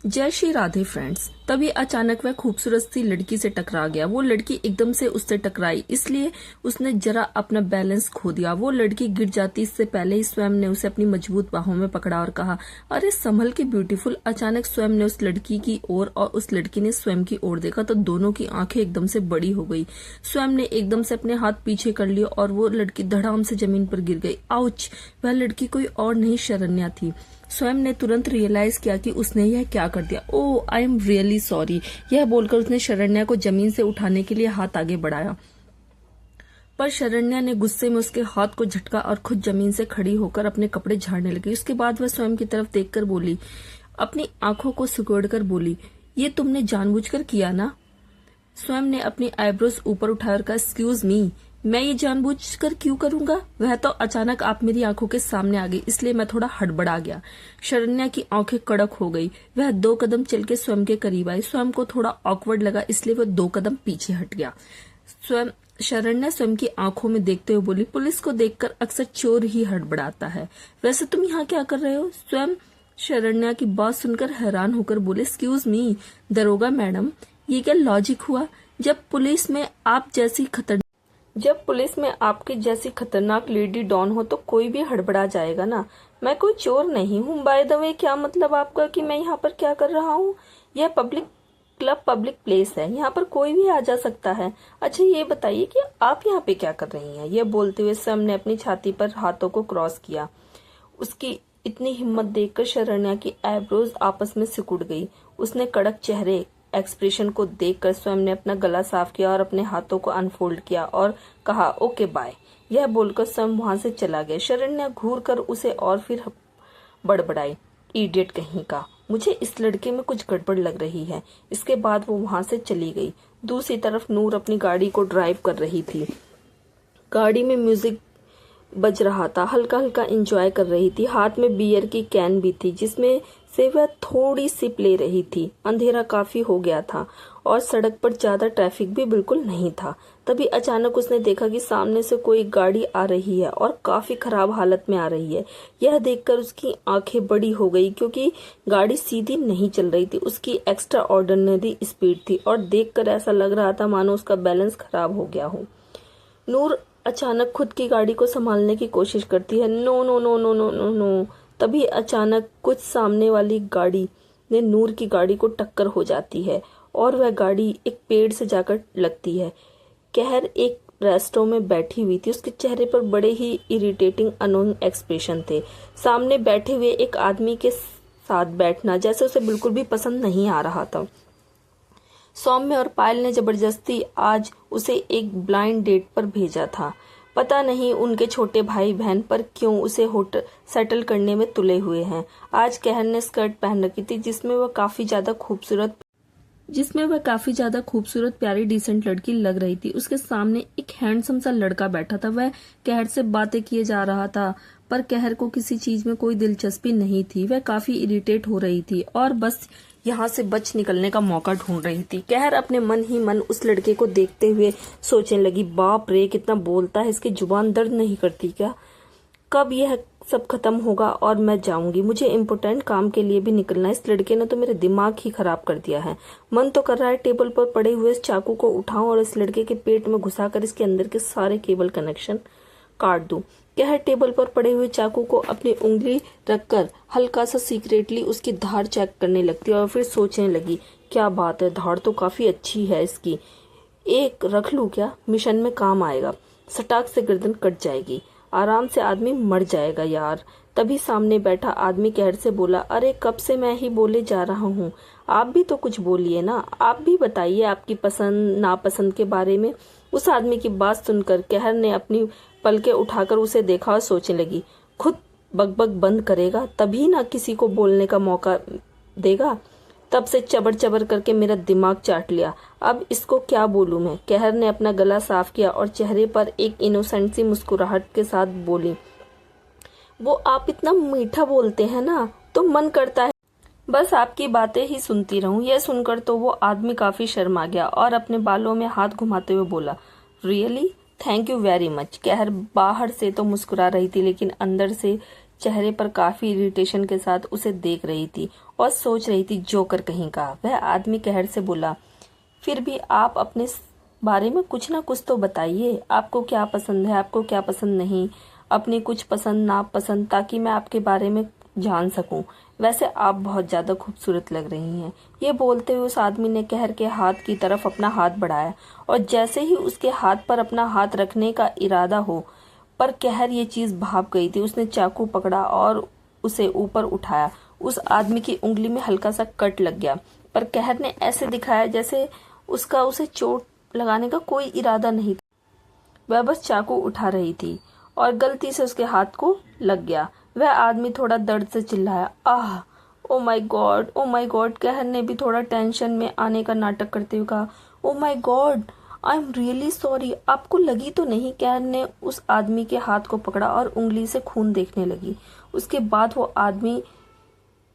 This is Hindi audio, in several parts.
जय श्री राधे फ्रेंड्स। तभी अचानक वह खूबसूरत सी लड़की से टकरा गया। वो लड़की एकदम से उससे टकराई, इसलिए उसने जरा अपना बैलेंस खो दिया। वो लड़की गिर जाती इससे पहले ही स्वयं ने उसे अपनी मजबूत बाहों में पकड़ा और कहा, अरे संभल के ब्यूटीफुल। अचानक स्वयं ने उस लड़की की ओर और उस लड़की ने स्वयं की ओर देखा तो दोनों की आंखें एकदम से बड़ी हो गई। स्वयं ने एकदम से अपने हाथ पीछे कर लिए और वो लड़की धड़ाम से जमीन पर गिर गई। आउच! वह लड़की कोई और नहीं, शरण्या थी। स्वयं ने तुरंत रियलाइज किया कि उसने यह क्या कर दिया। ओह, आई एम रियली सॉरी। यह बोलकर उसने शरण्या को जमीन से उठाने के लिए हाथ आगे बढ़ाया, पर शरण्या ने गुस्से में उसके हाथ को झटका और खुद जमीन से खड़ी होकर अपने कपड़े झाड़ने लगी। उसके बाद वह स्वयं की तरफ देखकर बोली, अपनी आंखों को सिकोड़कर बोली, ये तुमने जानबूझकर किया ना? स्वयं ने अपनी आईब्रोज ऊपर उठाकर कहा, एक्सक्यूज मी, मैं ये जानबूझकर क्यों करूंगा? वह तो अचानक आप मेरी आंखों के सामने आ गई, इसलिए मैं थोड़ा हड़बड़ा गया। शरण्या की आंखें कड़क हो गई। वह 2 कदम चल के स्वयं के करीब आई। स्वयं को थोड़ा ऑकवर्ड लगा, इसलिए वह 2 कदम पीछे हट गया। शरण्या स्वयं की आंखों में देखते हुए बोली, पुलिस को देखकर अक्सर चोर ही हड़बड़ाता है। वैसे तुम यहाँ क्या कर रहे हो? स्वयं शरण्या की बात सुनकर हैरान होकर बोले, एक्सक्यूज मी दरोगा मैडम, ये क्या लॉजिक हुआ? जब पुलिस में आपकी जैसी खतरनाक लेडी डॉन हो तो कोई भी हड़बड़ा जाएगा ना। मैं कोई चोर नहीं हूँ। बाय द वे, क्या मतलब आपका कि मैं यहाँ पर क्या कर रहा हूँ? यह पब्लिक प्लेस है, यहाँ पर कोई भी आ जा सकता है। अच्छा ये बताइए कि आप यहाँ पे क्या कर रही हैं? यह बोलते हुए सैम ने अपनी छाती पर हाथों को क्रॉस किया। उसकी इतनी हिम्मत देखकर शरण्या की आईब्रोज आपस में सिकुड़ गई। उसने कड़क चेहरे एक्सप्रेशन को देखकर स्वयं ने अपना गला साफ किया और अपने हाथों को अनफोल्ड किया और कहा, ओके बाय। यह बोलकर स्वयं वहां से चला गया। शरण्या घूर कर उसे और फिर बड़बड़ाई, इडियट कहीं का, मुझे इस लड़के में कुछ गड़बड़ लग रही है। इसके बाद वो वहां से चली गई। दूसरी तरफ नूर अपनी गाड़ी को ड्राइव कर रही थी। गाड़ी में म्यूजिक बज रहा था, हल्का हल्का एंजॉय कर रही थी। हाथ में बियर की कैन भी थी जिसमें से वह थोड़ी सिप ले रही थी। अंधेरा काफी हो गया था और सड़क पर ज्यादा ट्रैफिक भी बिल्कुल नहीं था। तभी अचानक उसने देखा कि सामने से कोई गाड़ी आ रही है और काफी खराब हालत में आ रही है। यह देखकर उसकी आंखें बड़ी हो गई क्योंकि गाड़ी सीधी नहीं चल रही थी। उसकी एक्स्ट्रा ऑर्डिनरी स्पीड थी और देखकर ऐसा लग रहा था मानो उसका बैलेंस खराब हो गया हो। नूर अचानक खुद की गाड़ी को संभालने की कोशिश करती है। No no no no no no no. तभी अचानक कुछ सामने वाली गाड़ी ने नूर की गाड़ी को टक्कर हो जाती है और वह गाड़ी एक पेड़ से जाकर लगती है। कहर एक रेस्टों में बैठी हुई थी। उसके चेहरे पर बड़े ही इरिटेटिंग अनोइंग एक्सप्रेशन थे। सामने बैठे हुए एक आदमी के साथ बैठना जैसे उसे बिल्कुल भी पसंद नहीं आ रहा था। सौम्य और पायल ने जबरदस्ती आज उसे एक ब्लाइंड डेट पर भेजा था। पता नहीं उनके छोटे भाई बहन पर क्यों उसे होटल सेटल करने में तुले हुए हैं। आज कहर ने स्कर्ट पहन रखी थी जिसमें वह काफी ज्यादा खूबसूरत प्यारी डिसेंट लड़की लग रही थी। उसके सामने एक हैंडसम सा लड़का बैठा था। वह कहर से बातें किए जा रहा था, पर कहर को किसी चीज में कोई दिलचस्पी नहीं थी। वह काफी इरिटेट हो रही थी और बस यहाँ से बच निकलने का मौका ढूंढ रही थी। कहर अपने मन ही मन उस लड़के को देखते हुए सोचने लगी, बाप रे कितना बोलता है, इसकी जुबान दर्द नहीं करती क्या? कब यह सब खत्म होगा और मैं जाऊंगी? मुझे इम्पोर्टेंट काम के लिए भी निकलना है। इस लड़के ने तो मेरे दिमाग ही खराब कर दिया है। मन तो कर रहा है टेबल पर पड़े हुए इस चाकू को उठाऊं और इस लड़के के पेट में घुसाकर इसके अंदर के सारे केबल कनेक्शन काट दूं। कहर टेबल पर पड़े हुए चाकू को अपनी उंगली रखकर हल्का सा सीक्रेटली उसकी धार चेक करने लगती और फिर सोचने लगी, क्या बात है, धार तो काफी अच्छी है इसकी, एक रख लूं क्या? मिशन में काम आएगा। सटाक से गर्दन कट जाएगी, आराम से आदमी मर जाएगा यार। तभी सामने बैठा आदमी कहर से बोला, अरे कब से मैं ही बोले जा रहा हूँ, आप भी तो कुछ बोलिए ना, आप भी बताइए आपकी पसंद नापसंद के बारे में। उस आदमी की बात सुनकर कहर ने अपनी पलके उठाकर उसे देखा और सोचने लगी, खुद बकबक बंद करेगा तभी ना किसी को बोलने का मौका देगा। तब से चबर चबर करके मेरा दिमाग चाट लिया, अब इसको क्या बोलूं मैं? कहर ने अपना गला साफ किया और चेहरे पर एक इनोसेंट सी मुस्कुराहट के साथ बोली, वो आप इतना मीठा बोलते हैं ना तो मन करता है बस आपकी बातें ही सुनती रहूं। यह सुनकर तो वो आदमी काफी शर्मा गया और अपने बालों में हाथ घुमाते हुए बोला, really thank you very much. कहर बाहर से तो मुस्कुरा रही थी लेकिन अंदर से चेहरे पर काफी इरिटेशन के साथ उसे देख रही थी और सोच रही थी जोकर कहीं का। वह आदमी कहर से बोला, फिर भी आप अपने बारे में कुछ ना कुछ तो बताइए। आपको क्या पसंद है, आपको क्या पसंद नहीं, अपनी कुछ पसंद नापसंद, ताकि मैं आपके बारे में जान सकूं। वैसे आप बहुत ज्यादा खूबसूरत लग रही हैं। ये बोलते हुए उस आदमी ने कहर के हाथ की तरफ अपना हाथ बढ़ाया और जैसे ही उसके हाथ पर अपना हाथ रखने का इरादा हो, पर कहर ये चीज भाप गई थी। उसने चाकू पकड़ा और उसे ऊपर उठाया। उस आदमी की उंगली में हल्का सा कट लग गया, पर कहर ने ऐसे दिखाया जैसे उसका उसे चोट लगाने का कोई इरादा नहीं था। वह बस चाकू उठा रही थी और गलती से उसके हाथ को लग गया। वह आदमी थोड़ा दर्द से चिल्लाया, ah, oh my god, oh my god. कहर ने भी थोड़ा टेंशन में आने का नाटक करते हुए कहा, ओ my God, I am really sorry. आपको लगी तो नहीं? कहर ने उस आदमी के हाथ को पकड़ा और उंगली से खून देखने लगी। उसके बाद वो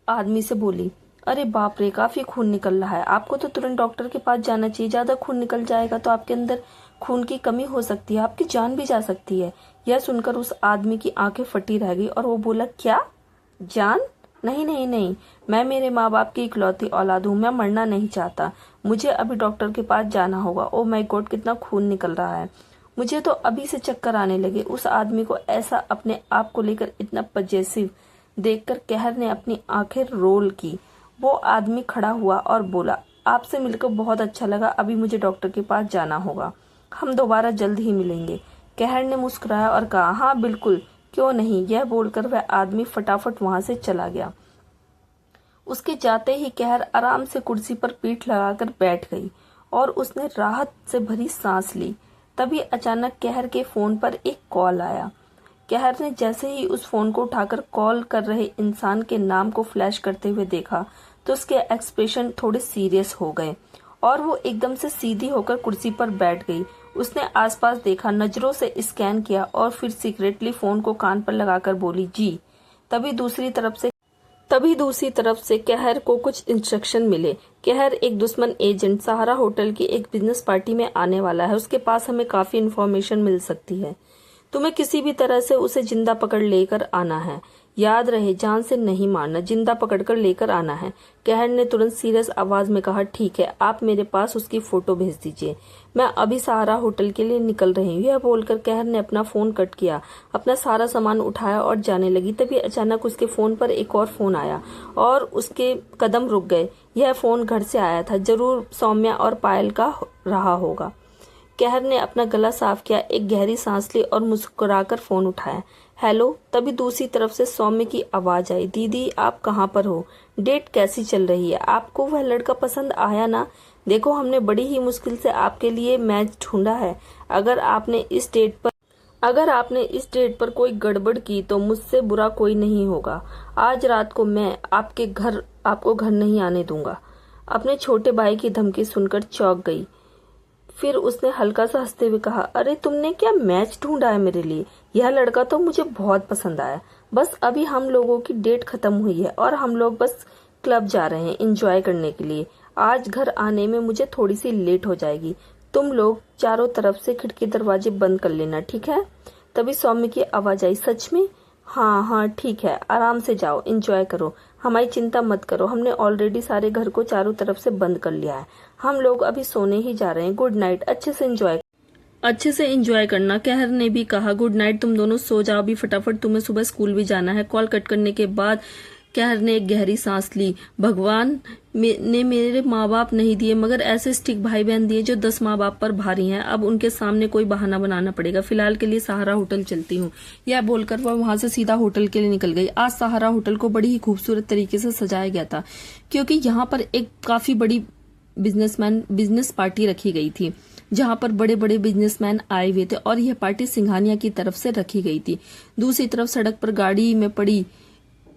आदमी से बोली, अरे बाप रे, काफी खून निकल रहा है। आपको तो तुरंत डॉक्टर के पास जाना चाहिए। ज्यादा खून निकल जाएगा तो आपके अंदर खून की कमी हो सकती है, आपकी जान भी जा सकती है। यह सुनकर उस आदमी की आंखें फटी रह गई और वो बोला, क्या जान? नहीं नहीं नहीं, मैं मेरे माँ बाप की इकलौती औलाद हूँ। मैं मरना नहीं चाहता। मुझे अभी डॉक्टर के पास जाना होगा। ओ माय गॉड, कितना खून निकल रहा है। मुझे तो अभी से चक्कर आने लगे। उस आदमी को ऐसा अपने आप को लेकर इतना पजेसिव देखकर कहर ने अपनी आंखें रोल की। वो आदमी खड़ा हुआ और बोला, आपसे मिलकर बहुत अच्छा लगा। अभी मुझे डॉक्टर के पास जाना होगा। हम दोबारा जल्द ही मिलेंगे। कहर ने मुस्कुराया और कहा, हाँ बिल्कुल, क्यों नहीं। यह बोलकर वह आदमी फटाफट वहां से चला गया। उसके जाते ही कहर आराम से कुर्सी पर पीठ लगाकर बैठ गई और उसने राहत से भरी सांस ली। तभी अचानक कहर के फोन पर एक कॉल आया। कहर ने जैसे ही उस फोन को उठाकर कॉल कर रहे इंसान के नाम को फ्लैश करते हुए देखा तो उसके एक्सप्रेशन थोड़े सीरियस हो गए और वो एकदम से सीधी होकर कुर्सी पर बैठ गई। उसने आसपास देखा, नजरों से स्कैन किया और फिर सीक्रेटली फोन को कान पर लगाकर बोली, जी। तभी दूसरी तरफ से कहर को कुछ इंस्ट्रक्शन मिले। कहर एक दुश्मन एजेंट सहारा होटल की एक बिजनेस पार्टी में आने वाला है। उसके पास हमें काफी इन्फॉर्मेशन मिल सकती है। तुम्हें किसी भी तरह से उसे जिंदा पकड़ लेकर आना है। याद रहे, जान से नहीं मारना, जिंदा पकड़कर लेकर आना है। कहर ने तुरंत सीरियस आवाज में कहा, ठीक है, आप मेरे पास उसकी फोटो भेज दीजिए। मैं अभी सहारा होटल के लिए निकल रही हूँ। यह बोलकर कहर ने अपना फोन कट किया, अपना सारा सामान उठाया और जाने लगी। तभी अचानक उसके फोन पर एक और फोन आया और उसके कदम रुक गए। यह फोन घर से आया था, जरूर सौम्या और पायल का रहा होगा। कहर ने अपना गला साफ किया, एक गहरी सांस ली और मुस्कुराकर फोन उठाया। हेलो। तभी दूसरी तरफ से सौम्य की आवाज आई, दीदी आप कहाँ पर हो? डेट कैसी चल रही है? आपको वह लड़का पसंद आया ना? देखो, हमने बड़ी ही मुश्किल से आपके लिए मैच ढूंढा है। अगर आपने इस डेट पर कोई गड़बड़ की तो मुझसे बुरा कोई नहीं होगा। आज रात को मैं आपको घर नहीं आने दूंगा। अपने छोटे भाई की धमकी सुनकर चौंक गई। फिर उसने हल्का सा हंसते हुए कहा, अरे तुमने क्या मैच ढूंढा है मेरे लिए? यह लड़का तो मुझे बहुत पसंद आया। बस अभी हम लोगों की डेट खत्म हुई है और हम लोग बस क्लब जा रहे हैं एंजॉय करने के लिए। आज घर आने में मुझे थोड़ी सी लेट हो जाएगी। तुम लोग चारों तरफ से खिड़की दरवाजे बंद कर लेना, ठीक है? तभी सौम्य की आवाज आई, सच में? हाँ हाँ ठीक है, आराम से जाओ, एंजॉय करो, हमारी चिंता मत करो। हमने ऑलरेडी सारे घर को चारों तरफ से बंद कर लिया है। हम लोग अभी सोने ही जा रहे हैं। गुड नाइट, अच्छे से एंजॉय करना। कहर ने भी कहा, गुड नाइट, तुम दोनों सो जाओ अभी फटाफट, तुम्हें सुबह स्कूल भी जाना है। कॉल कट करने के बाद कहर ने एक गहरी सांस ली। भगवान ने मेरे माँ बाप नहीं दिए, मगर ऐसे स्टिक भाई बहन दिए जो 10 माँ बाप पर भारी हैं। अब उनके सामने कोई बहाना बनाना पड़ेगा। फिलहाल के लिए सहारा होटल चलती हूँ। यह बोलकर वह वहां से सीधा होटल के लिए निकल गई। आज सहारा होटल को बड़ी ही खूबसूरत तरीके से सजाया गया था, क्योंकि यहाँ पर एक काफी बड़ी बिजनेस पार्टी रखी गई थी, जहां पर बड़े बड़े बिजनेसमैन आए हुए थे और यह पार्टी सिंघानिया की तरफ से रखी गई थी। दूसरी तरफ सड़क पर गाड़ी में पड़ी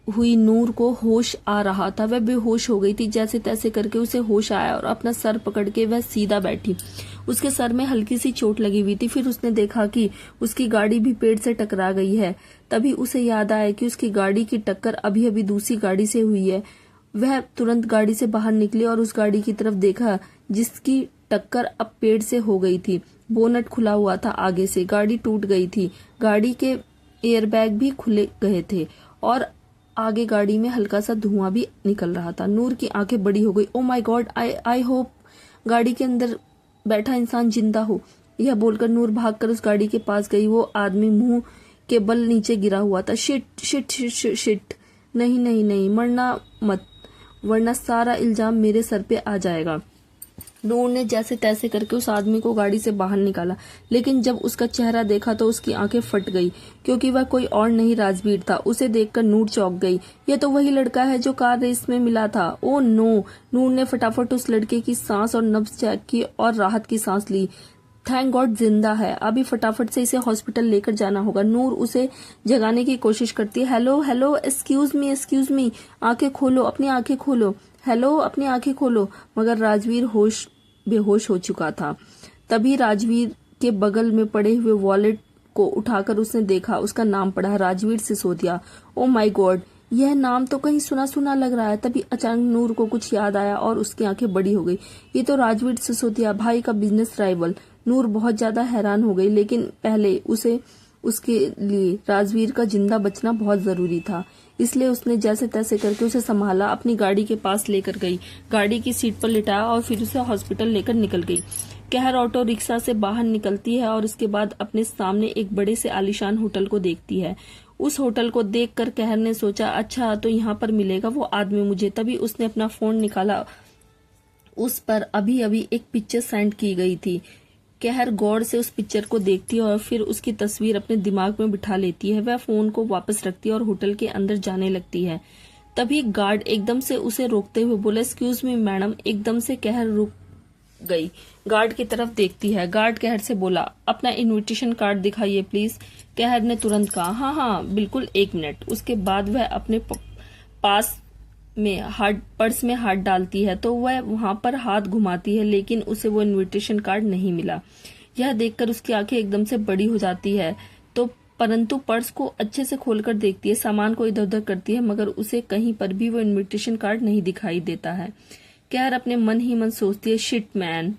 हुई नूर को होश आ रहा था। वह बेहोश हो गई थी। जैसे तैसे करके उसे होश आया और अपना सर पकड़ के वह सीधा बैठी। उसके सर में हल्की सी चोट लगी हुई थी। फिर उसने देखा कि उसकी गाड़ी भी पेड़ से टकरा गई है। तभी उसे याद आया कि उसकी गाड़ी की टक्कर अभी अभी दूसरी गाड़ी से हुई है। वह तुरंत गाड़ी से बाहर निकली और उस गाड़ी की तरफ देखा जिसकी टक्कर अब पेड़ से हो गई थी। बोनट खुला हुआ था आगे से, गाड़ी टूट गई थी, गाड़ी के एयरबैग भी खुले गए थे और आगे गाड़ी में हल्का सा धुआं भी निकल रहा था। नूर की आंखें बड़ी हो गई। ओ माय गॉड, आई होप गाड़ी के अंदर बैठा इंसान जिंदा हो। यह बोलकर नूर भागकर उस गाड़ी के पास गई। वो आदमी मुंह के बल नीचे गिरा हुआ था। Shit shit shit shit shit, नहीं नहीं नहीं, मरना मत, वरना सारा इल्जाम मेरे सर पे आ जाएगा। नूर ने जैसे तैसे करके उस आदमी को गाड़ी से बाहर निकाला, लेकिन जब उसका चेहरा देखा तो उसकी आंखें फट गई, क्योंकि वह कोई और नहीं राजवीर था। उसे देखकर नूर चौंक गई। यह तो वही लड़का है जो कार रेस में मिला था। Oh no! नूर ने फटाफट उस लड़के की सांस और नब्ज चेक की और राहत की सांस ली। थैंक गॉड जिंदा है। अभी फटाफट से इसे हॉस्पिटल लेकर जाना होगा। नूर उसे जगाने की कोशिश करती है। हेलो हेलो, एक्सक्यूज मी, आंखें खोलो, अपनी आंखें खोलो, हेलो, अपनी आंखें खोलो। मगर राजवीर बेहोश हो चुका था। तभी राजवीर के बगल में पड़े हुए वॉलेट को उठाकर उसने देखा। उसका नाम पढ़ा, राजवीर सिसोदिया। ओ माय गॉड, यह नाम तो कहीं सुना सुना लग रहा है। तभी अचानक नूर को कुछ याद आया और उसकी आंखें बड़ी हो गई। ये तो राजवीर सिसोदिया, भाई का बिजनेस राइवल। नूर बहुत ज्यादा हैरान हो गई, लेकिन पहले उसके लिए राजवीर का जिंदा बचना बहुत जरूरी था। इसलिए उसने जैसे तैसे करके उसे संभाला, अपनी गाड़ी के पास लेकर गई, गाड़ी की सीट पर लिटाया और फिर उसे हॉस्पिटल लेकर निकल गई। कहर ऑटो रिक्शा से बाहर निकलती है और उसके बाद अपने सामने एक बड़े से आलीशान होटल को देखती है। उस होटल को देखकर कहर ने सोचा, अच्छा तो यहाँ पर मिलेगा वो आदमी मुझे। तभी उसने अपना फोन निकाला। उस पर अभी अभी एक पिक्चर सेंड की गई थी। कहर गौर से उस पिक्चर को देखती है और फिर उसकी तस्वीर अपने दिमाग में बिठा लेती है। वह फोन को वापस रखती है और होटल के अंदर जाने लगती है। तभी गार्ड एकदम से उसे रोकते हुए बोला, एक्सक्यूज मी मैडम। एकदम से कहर रुक गई, गार्ड की तरफ देखती है। गार्ड कहर से बोला, अपना इनविटेशन कार्ड दिखाइए प्लीज। कहर ने तुरंत कहा, हाँ हाँ बिल्कुल, 1 मिनट। उसके बाद वह अपने पास में पर्स में हाथ डालती है तो वह वहां पर हाथ घुमाती है, लेकिन उसे वो इनविटेशन कार्ड नहीं मिला। यह देखकर उसकी आंखें एकदम से बड़ी हो जाती है, तो परंतु पर्स को अच्छे से खोलकर देखती है, सामान को इधर उधर करती है, मगर उसे कहीं पर भी वो इनविटेशन कार्ड नहीं दिखाई देता है। कहर अपने मन ही मन सोचती है, शिट मैन,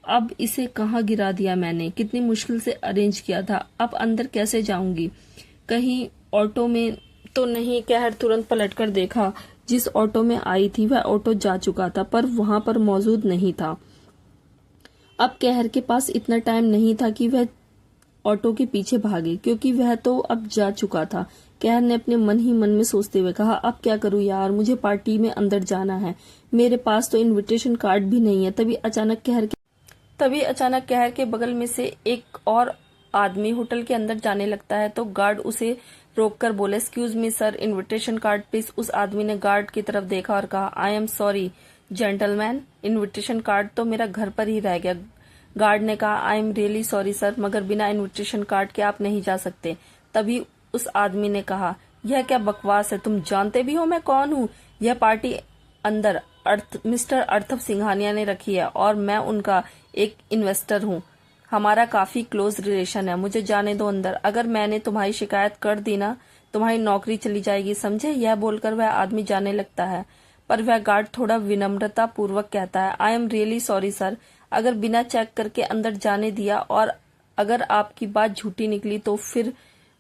अब इसे कहाँ गिरा दिया मैंने, कितनी मुश्किल से अरेंज किया था, अब अंदर कैसे जाऊंगी, कहीं ऑटो में तो नहीं। कहर तुरंत पलटकर देखा, जिस ऑटो में आई थी वह ऑटो जा चुका था, पर वहां पर मौजूद नहीं था। अब कहर के पास इतना टाइम नहीं था कि वह ऑटो के पीछे भागे, क्योंकि वह तो अब जा चुका था। कहर ने अपने मन ही मन में सोचते हुए कहा, अब क्या करूं यार, मुझे पार्टी में अंदर जाना है, मेरे पास तो इनविटेशन कार्ड भी नहीं है। तभी अचानक कहर के बगल में से एक और आदमी होटल के अंदर जाने लगता है, तो गार्ड उसे रोककर बोले, excuse me sir, invitation card please. उस आदमी ने गार्ड की तरफ देखा और कहा, I am sorry gentleman, invitation card तो मेरा घर पर ही रह गया। गार्ड ने कहा, I am really sorry sir, मगर बिना इनविटेशन कार्ड के आप नहीं जा सकते। तभी उस आदमी ने कहा, यह क्या बकवास है, तुम जानते भी हो मैं कौन हूँ? यह पार्टी अंदर मिस्टर अर्थव सिंघानिया ने रखी है और मैं उनका एक इन्वेस्टर हूँ। हमारा काफी क्लोज रिलेशन है, मुझे जाने दो अंदर। अगर मैंने तुम्हारी शिकायत कर दी ना, तुम्हारी नौकरी चली जाएगी, समझे? यह बोलकर वह आदमी जाने लगता है, पर वह गार्ड थोड़ा विनम्रता पूर्वक कहता है, I am really sorry sir, अगर बिना चेक करके अंदर जाने दिया और अगर आपकी बात झूठी निकली तो फिर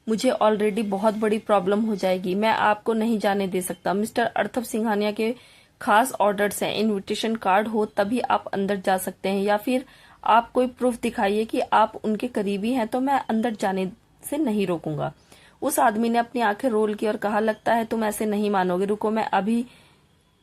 मुझे ऑलरेडी बहुत बड़ी प्रॉब्लम हो जाएगी। मैं आपको नहीं जाने दे सकता। मिस्टर अर्थव सिंघानिया के खास ऑर्डर्स हैं, इनविटेशन कार्ड हो तभी आप अंदर जा सकते हैं, या फिर आप कोई प्रूफ दिखाइए कि आप उनके करीबी हैं, तो मैं अंदर जाने से नहीं रोकूंगा। उस आदमी ने अपनी आंखें रोल की और कहा, लगता है तुम ऐसे नहीं मानोगे, रुको मैं अभी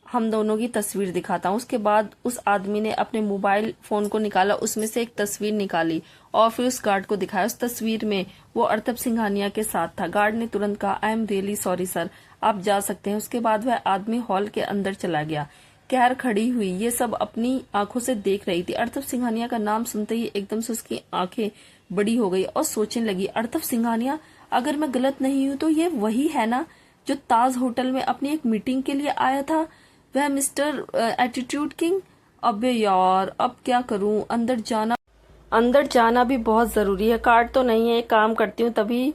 हम दोनों की तस्वीर दिखाता हूँ। उसके बाद उस आदमी ने अपने मोबाइल फोन को निकाला, उसमें से एक तस्वीर निकाली और फिर उस गार्ड को दिखाया। उस तस्वीर में वो अर्थव सिंघानिया के साथ था। गार्ड ने तुरंत कहा, I am really sorry sir, आप जा सकते हैं। उसके बाद वह आदमी हॉल के अंदर चला गया। कहर खड़ी हुई ये सब अपनी आंखों से देख रही थी। अर्थव सिंघानिया का नाम सुनते ही एकदम से उसकी आंखें बड़ी हो गई और सोचने लगी, अर्थव सिंघानिया, अगर मैं गलत नहीं हूं तो ये वही है ना जो ताज होटल में अपनी एक मीटिंग के लिए आया था, वह मिस्टर एटीट्यूड किंग। अबे यार, अब क्या करूं, अंदर जाना भी बहुत जरूरी है। कार्ड तो नहीं है, एक काम करती हूँ, तभी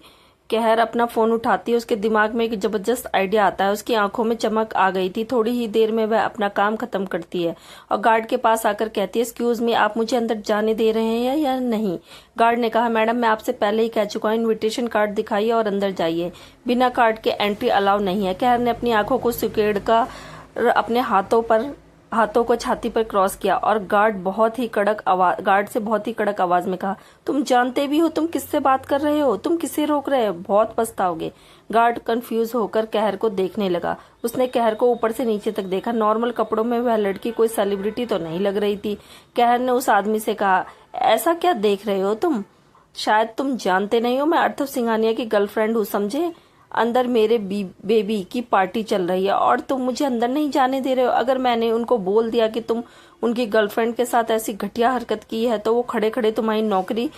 कहर अपना फोन उठाती है। उसके दिमाग में एक जबरदस्त आइडिया आता है। उसकी आंखों में चमक आ गई थी। थोड़ी ही देर में वह अपना काम खत्म करती है और गार्ड के पास आकर कहती है, एक्सक्यूज मी, आप मुझे अंदर जाने दे रहे हैं या नहीं? गार्ड ने कहा, मैडम मैं आपसे पहले ही कह चुका हूँ, इन्विटेशन कार्ड दिखाइए और अंदर जाइए। बिना कार्ड के एंट्री अलाउ नहीं है। कहर ने अपनी आंखों को सिकेड़ कर अपने हाथों को छाती पर क्रॉस किया और गार्ड से बहुत ही कड़क आवाज में कहा, तुम जानते भी हो तुम किससे बात कर रहे हो? तुम किसे रोक रहे हो? बहुत पछताओगे। गार्ड कंफ्यूज होकर कहर को देखने लगा। उसने कहर को ऊपर से नीचे तक देखा। नॉर्मल कपड़ों में वह लड़की कोई सेलिब्रिटी तो नहीं लग रही थी। कहर ने उस आदमी से कहा, ऐसा क्या देख रहे हो तुम? शायद तुम जानते नहीं हो, मैं अर्थव सिंघानिया की गर्लफ्रेंड हूँ, समझे? अंदर मेरे बेबी की पार्टी चल रही है और तुम मुझे अंदर नहीं जाने दे रहे हो। अगर मैंने उनको बोल दिया कि तुम उनकी गर्लफ्रेंड के साथ ऐसी घटिया हरकत की है तो वो खड़े खड़े तुम्हारी नौकरी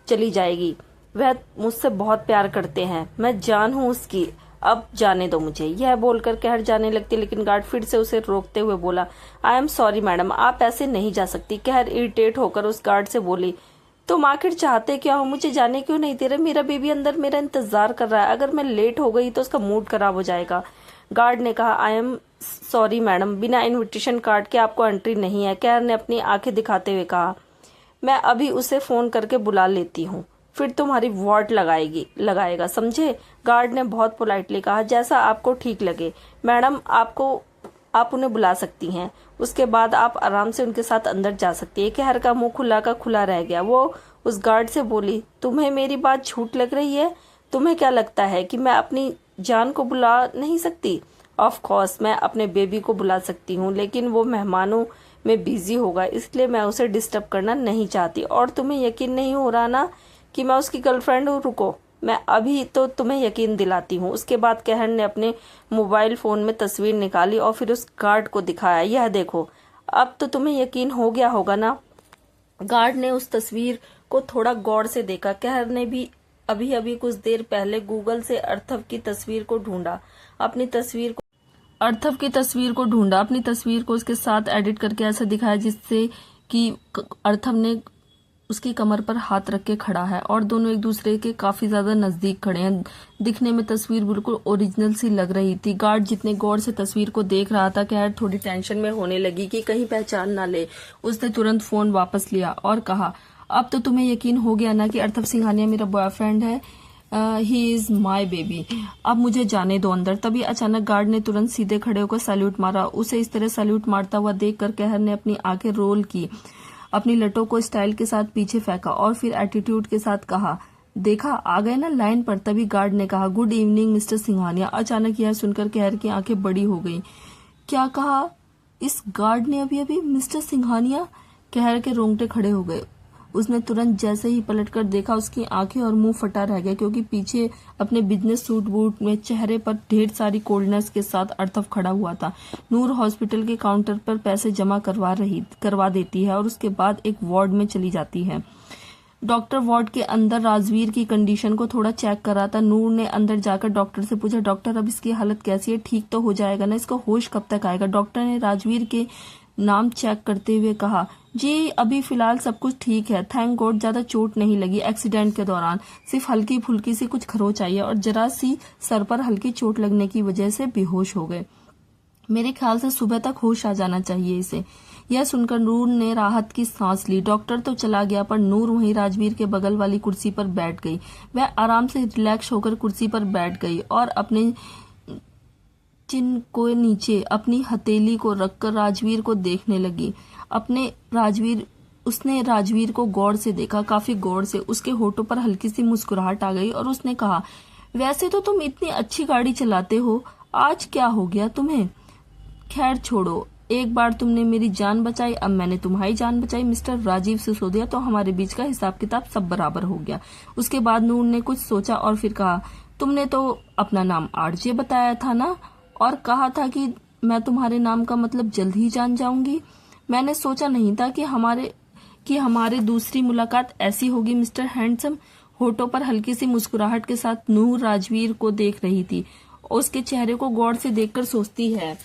चली जाएगी। वह मुझसे बहुत प्यार करते हैं, मैं जान हूँ उसकी, अब जाने दो मुझे। यह बोलकर कहर जाने लगती, लेकिन गार्ड फिर से उसे रोकते हुए बोला, आई एम सॉरी मैडम, आप ऐसे नहीं जा सकती। कहर इरिटेट होकर उस गार्ड से बोली, तुम आखिर चाहते क्या हो? मुझे जाने क्यों नहीं दे रहे? मेरा बेबी अंदर मेरा इंतजार कर रहा है। अगर मैं लेट हो गई तो उसका मूड खराब हो जाएगा। गार्ड ने कहा, आई एम सॉरी मैडम, बिना इनविटेशन कार्ड के आपको एंट्री नहीं है। कहर ने अपनी आंखें दिखाते हुए कहा, मैं अभी उसे फोन करके बुला लेती हूँ, फिर तुम्हारी वार्ड लगाएगा, समझे? गार्ड ने बहुत पोलाइटली कहा, जैसा आपको ठीक लगे मैडम, आप उन्हें बुला सकती हैं। उसके बाद आप आराम से उनके साथ अंदर जा सकती है। कहर का मुंह खुला का खुला रह गया। वो उस गार्ड से बोली, तुम्हें मेरी बात झूठ लग रही है? तुम्हें क्या लगता है कि मैं अपनी जान को बुला नहीं सकती? ऑफ कोर्स मैं अपने बेबी को बुला सकती हूँ, लेकिन वो मेहमानों में बिजी होगा, इसलिए मैं उसे डिस्टर्ब करना नहीं चाहती। और तुम्हें यकीन नहीं हो रहा ना कि मैं उसकी गर्लफ्रेंड हूँ? रुको, मैं अभी तो तुम्हें यकीन दिलाती हूँ। उसके बाद कहर ने अपने मोबाइल फोन में तस्वीर निकाली और फिर उस गार्ड को दिखाया, यह देखो, अब तो तुम्हें यकीन हो गया होगा ना? गार्ड ने उस तस्वीर को थोड़ा गौर से देखा। कहर ने भी अभी अभी कुछ देर पहले गूगल से अर्थव की तस्वीर को ढूंढा। अपनी तस्वीर को उसके साथ एडिट करके ऐसा दिखाया जिससे कि अर्थव ने उसकी कमर पर हाथ रख के खड़ा है और दोनों एक दूसरे के काफी ज्यादा नजदीक खड़े हैं। दिखने में तस्वीर बिल्कुल ओरिजिनल सी लग रही थी। गार्ड जितने गौर से तस्वीर को देख रहा था, कहर थोड़ी टेंशन में होने लगी कि कहीं पहचान ना ले। उसने तुरंत फोन वापस लिया और कहा, अब तो तुम्हें यकीन हो गया ना कि अर्थव सिंघानिया मेरा बॉयफ्रेंड है? ही इज माई बेबी, अब मुझे जाने दो अंदर। तभी अचानक गार्ड ने तुरंत सीधे खड़े होकर सैल्यूट मारा। उसे इस तरह सैल्यूट मारता हुआ देखकर कहर ने अपनी आंखें रोल की, अपनी लटों को स्टाइल के साथ पीछे फेंका और फिर एटीट्यूड के साथ कहा, देखा आ गए ना लाइन पर। तभी गार्ड ने कहा, गुड इवनिंग मिस्टर सिंघानिया। अचानक यह सुनकर कहर की आंखें बड़ी हो गईं। क्या कहा इस गार्ड ने अभी अभी? मिस्टर सिंघानिया? कहर के रोंगटे खड़े हो गए। उसने तुरंत जैसे ही पलटकर देखा, उसकी आंखें और मुंह फटा रह गया, क्योंकि पीछे अपने बिजनेस सूट बूट में चेहरे पर ढेर सारी कोल्डनेस के साथ अर्थव खड़ा हुआ था। नूर हॉस्पिटल के काउंटर पर पैसे जमा करवा देती है और उसके बाद एक वार्ड में चली जाती है। डॉक्टर वार्ड के अंदर राजवीर की कंडीशन को थोड़ा चेक कर रहा था। नूर ने अंदर जाकर डॉक्टर से पूछा, डॉक्टर अब इसकी हालत कैसी है? ठीक तो हो जाएगा ना? इसका होश कब तक आएगा? डॉक्टर ने राजवीर के नाम चेक करते हुए कहा, जी अभी फिलहाल सब कुछ ठीक है, थैंक गॉड, ज्यादा चोट नहीं लगी एक्सीडेंट के दौरान, सिर्फ हल्की फुल्की सी कुछ खरोच आई है और जरा सी सर पर हल्की चोट लगने की वजह से बेहोश हो गए। मेरे ख्याल से सुबह तक होश आ जाना चाहिए इसे। यह सुनकर नूर ने राहत की सांस ली। डॉक्टर तो चला गया पर नूर वहीं राजवीर के बगल वाली कुर्सी पर बैठ गई। वह आराम से रिलैक्स होकर कुर्सी पर बैठ गई और अपने चिन को नीचे अपनी हथेली को रखकर राजवीर को देखने लगी। उसने राजवीर को गौर से देखा, काफी गौर से। उसके होठों पर हल्की सी मुस्कुराहट आ गई और उसने कहा, वैसे तो तुम इतनी अच्छी गाड़ी चलाते हो, आज क्या हो गया तुम्हें? खैर छोड़ो, एक बार तुमने मेरी जान बचाई, अब मैंने तुम्हारी जान बचाई। मिस्टर राजीव सिसोदिया, तो हमारे बीच का हिसाब किताब सब बराबर हो गया। उसके बाद नूर ने कुछ सोचा और फिर कहा, तुमने तो अपना नाम आरजे बताया था ना, और कहा था कि मैं तुम्हारे नाम का मतलब जल्द ही जान जाऊंगी। मैंने सोचा नहीं था कि हमारे दूसरी मुलाकात ऐसी होगी मिस्टर हैंडसम। होठों पर हल्की सी मुस्कुराहट के साथ नूर राजवीर को देख रही थी। उसके चेहरे को गौर से देखकर सोचती है,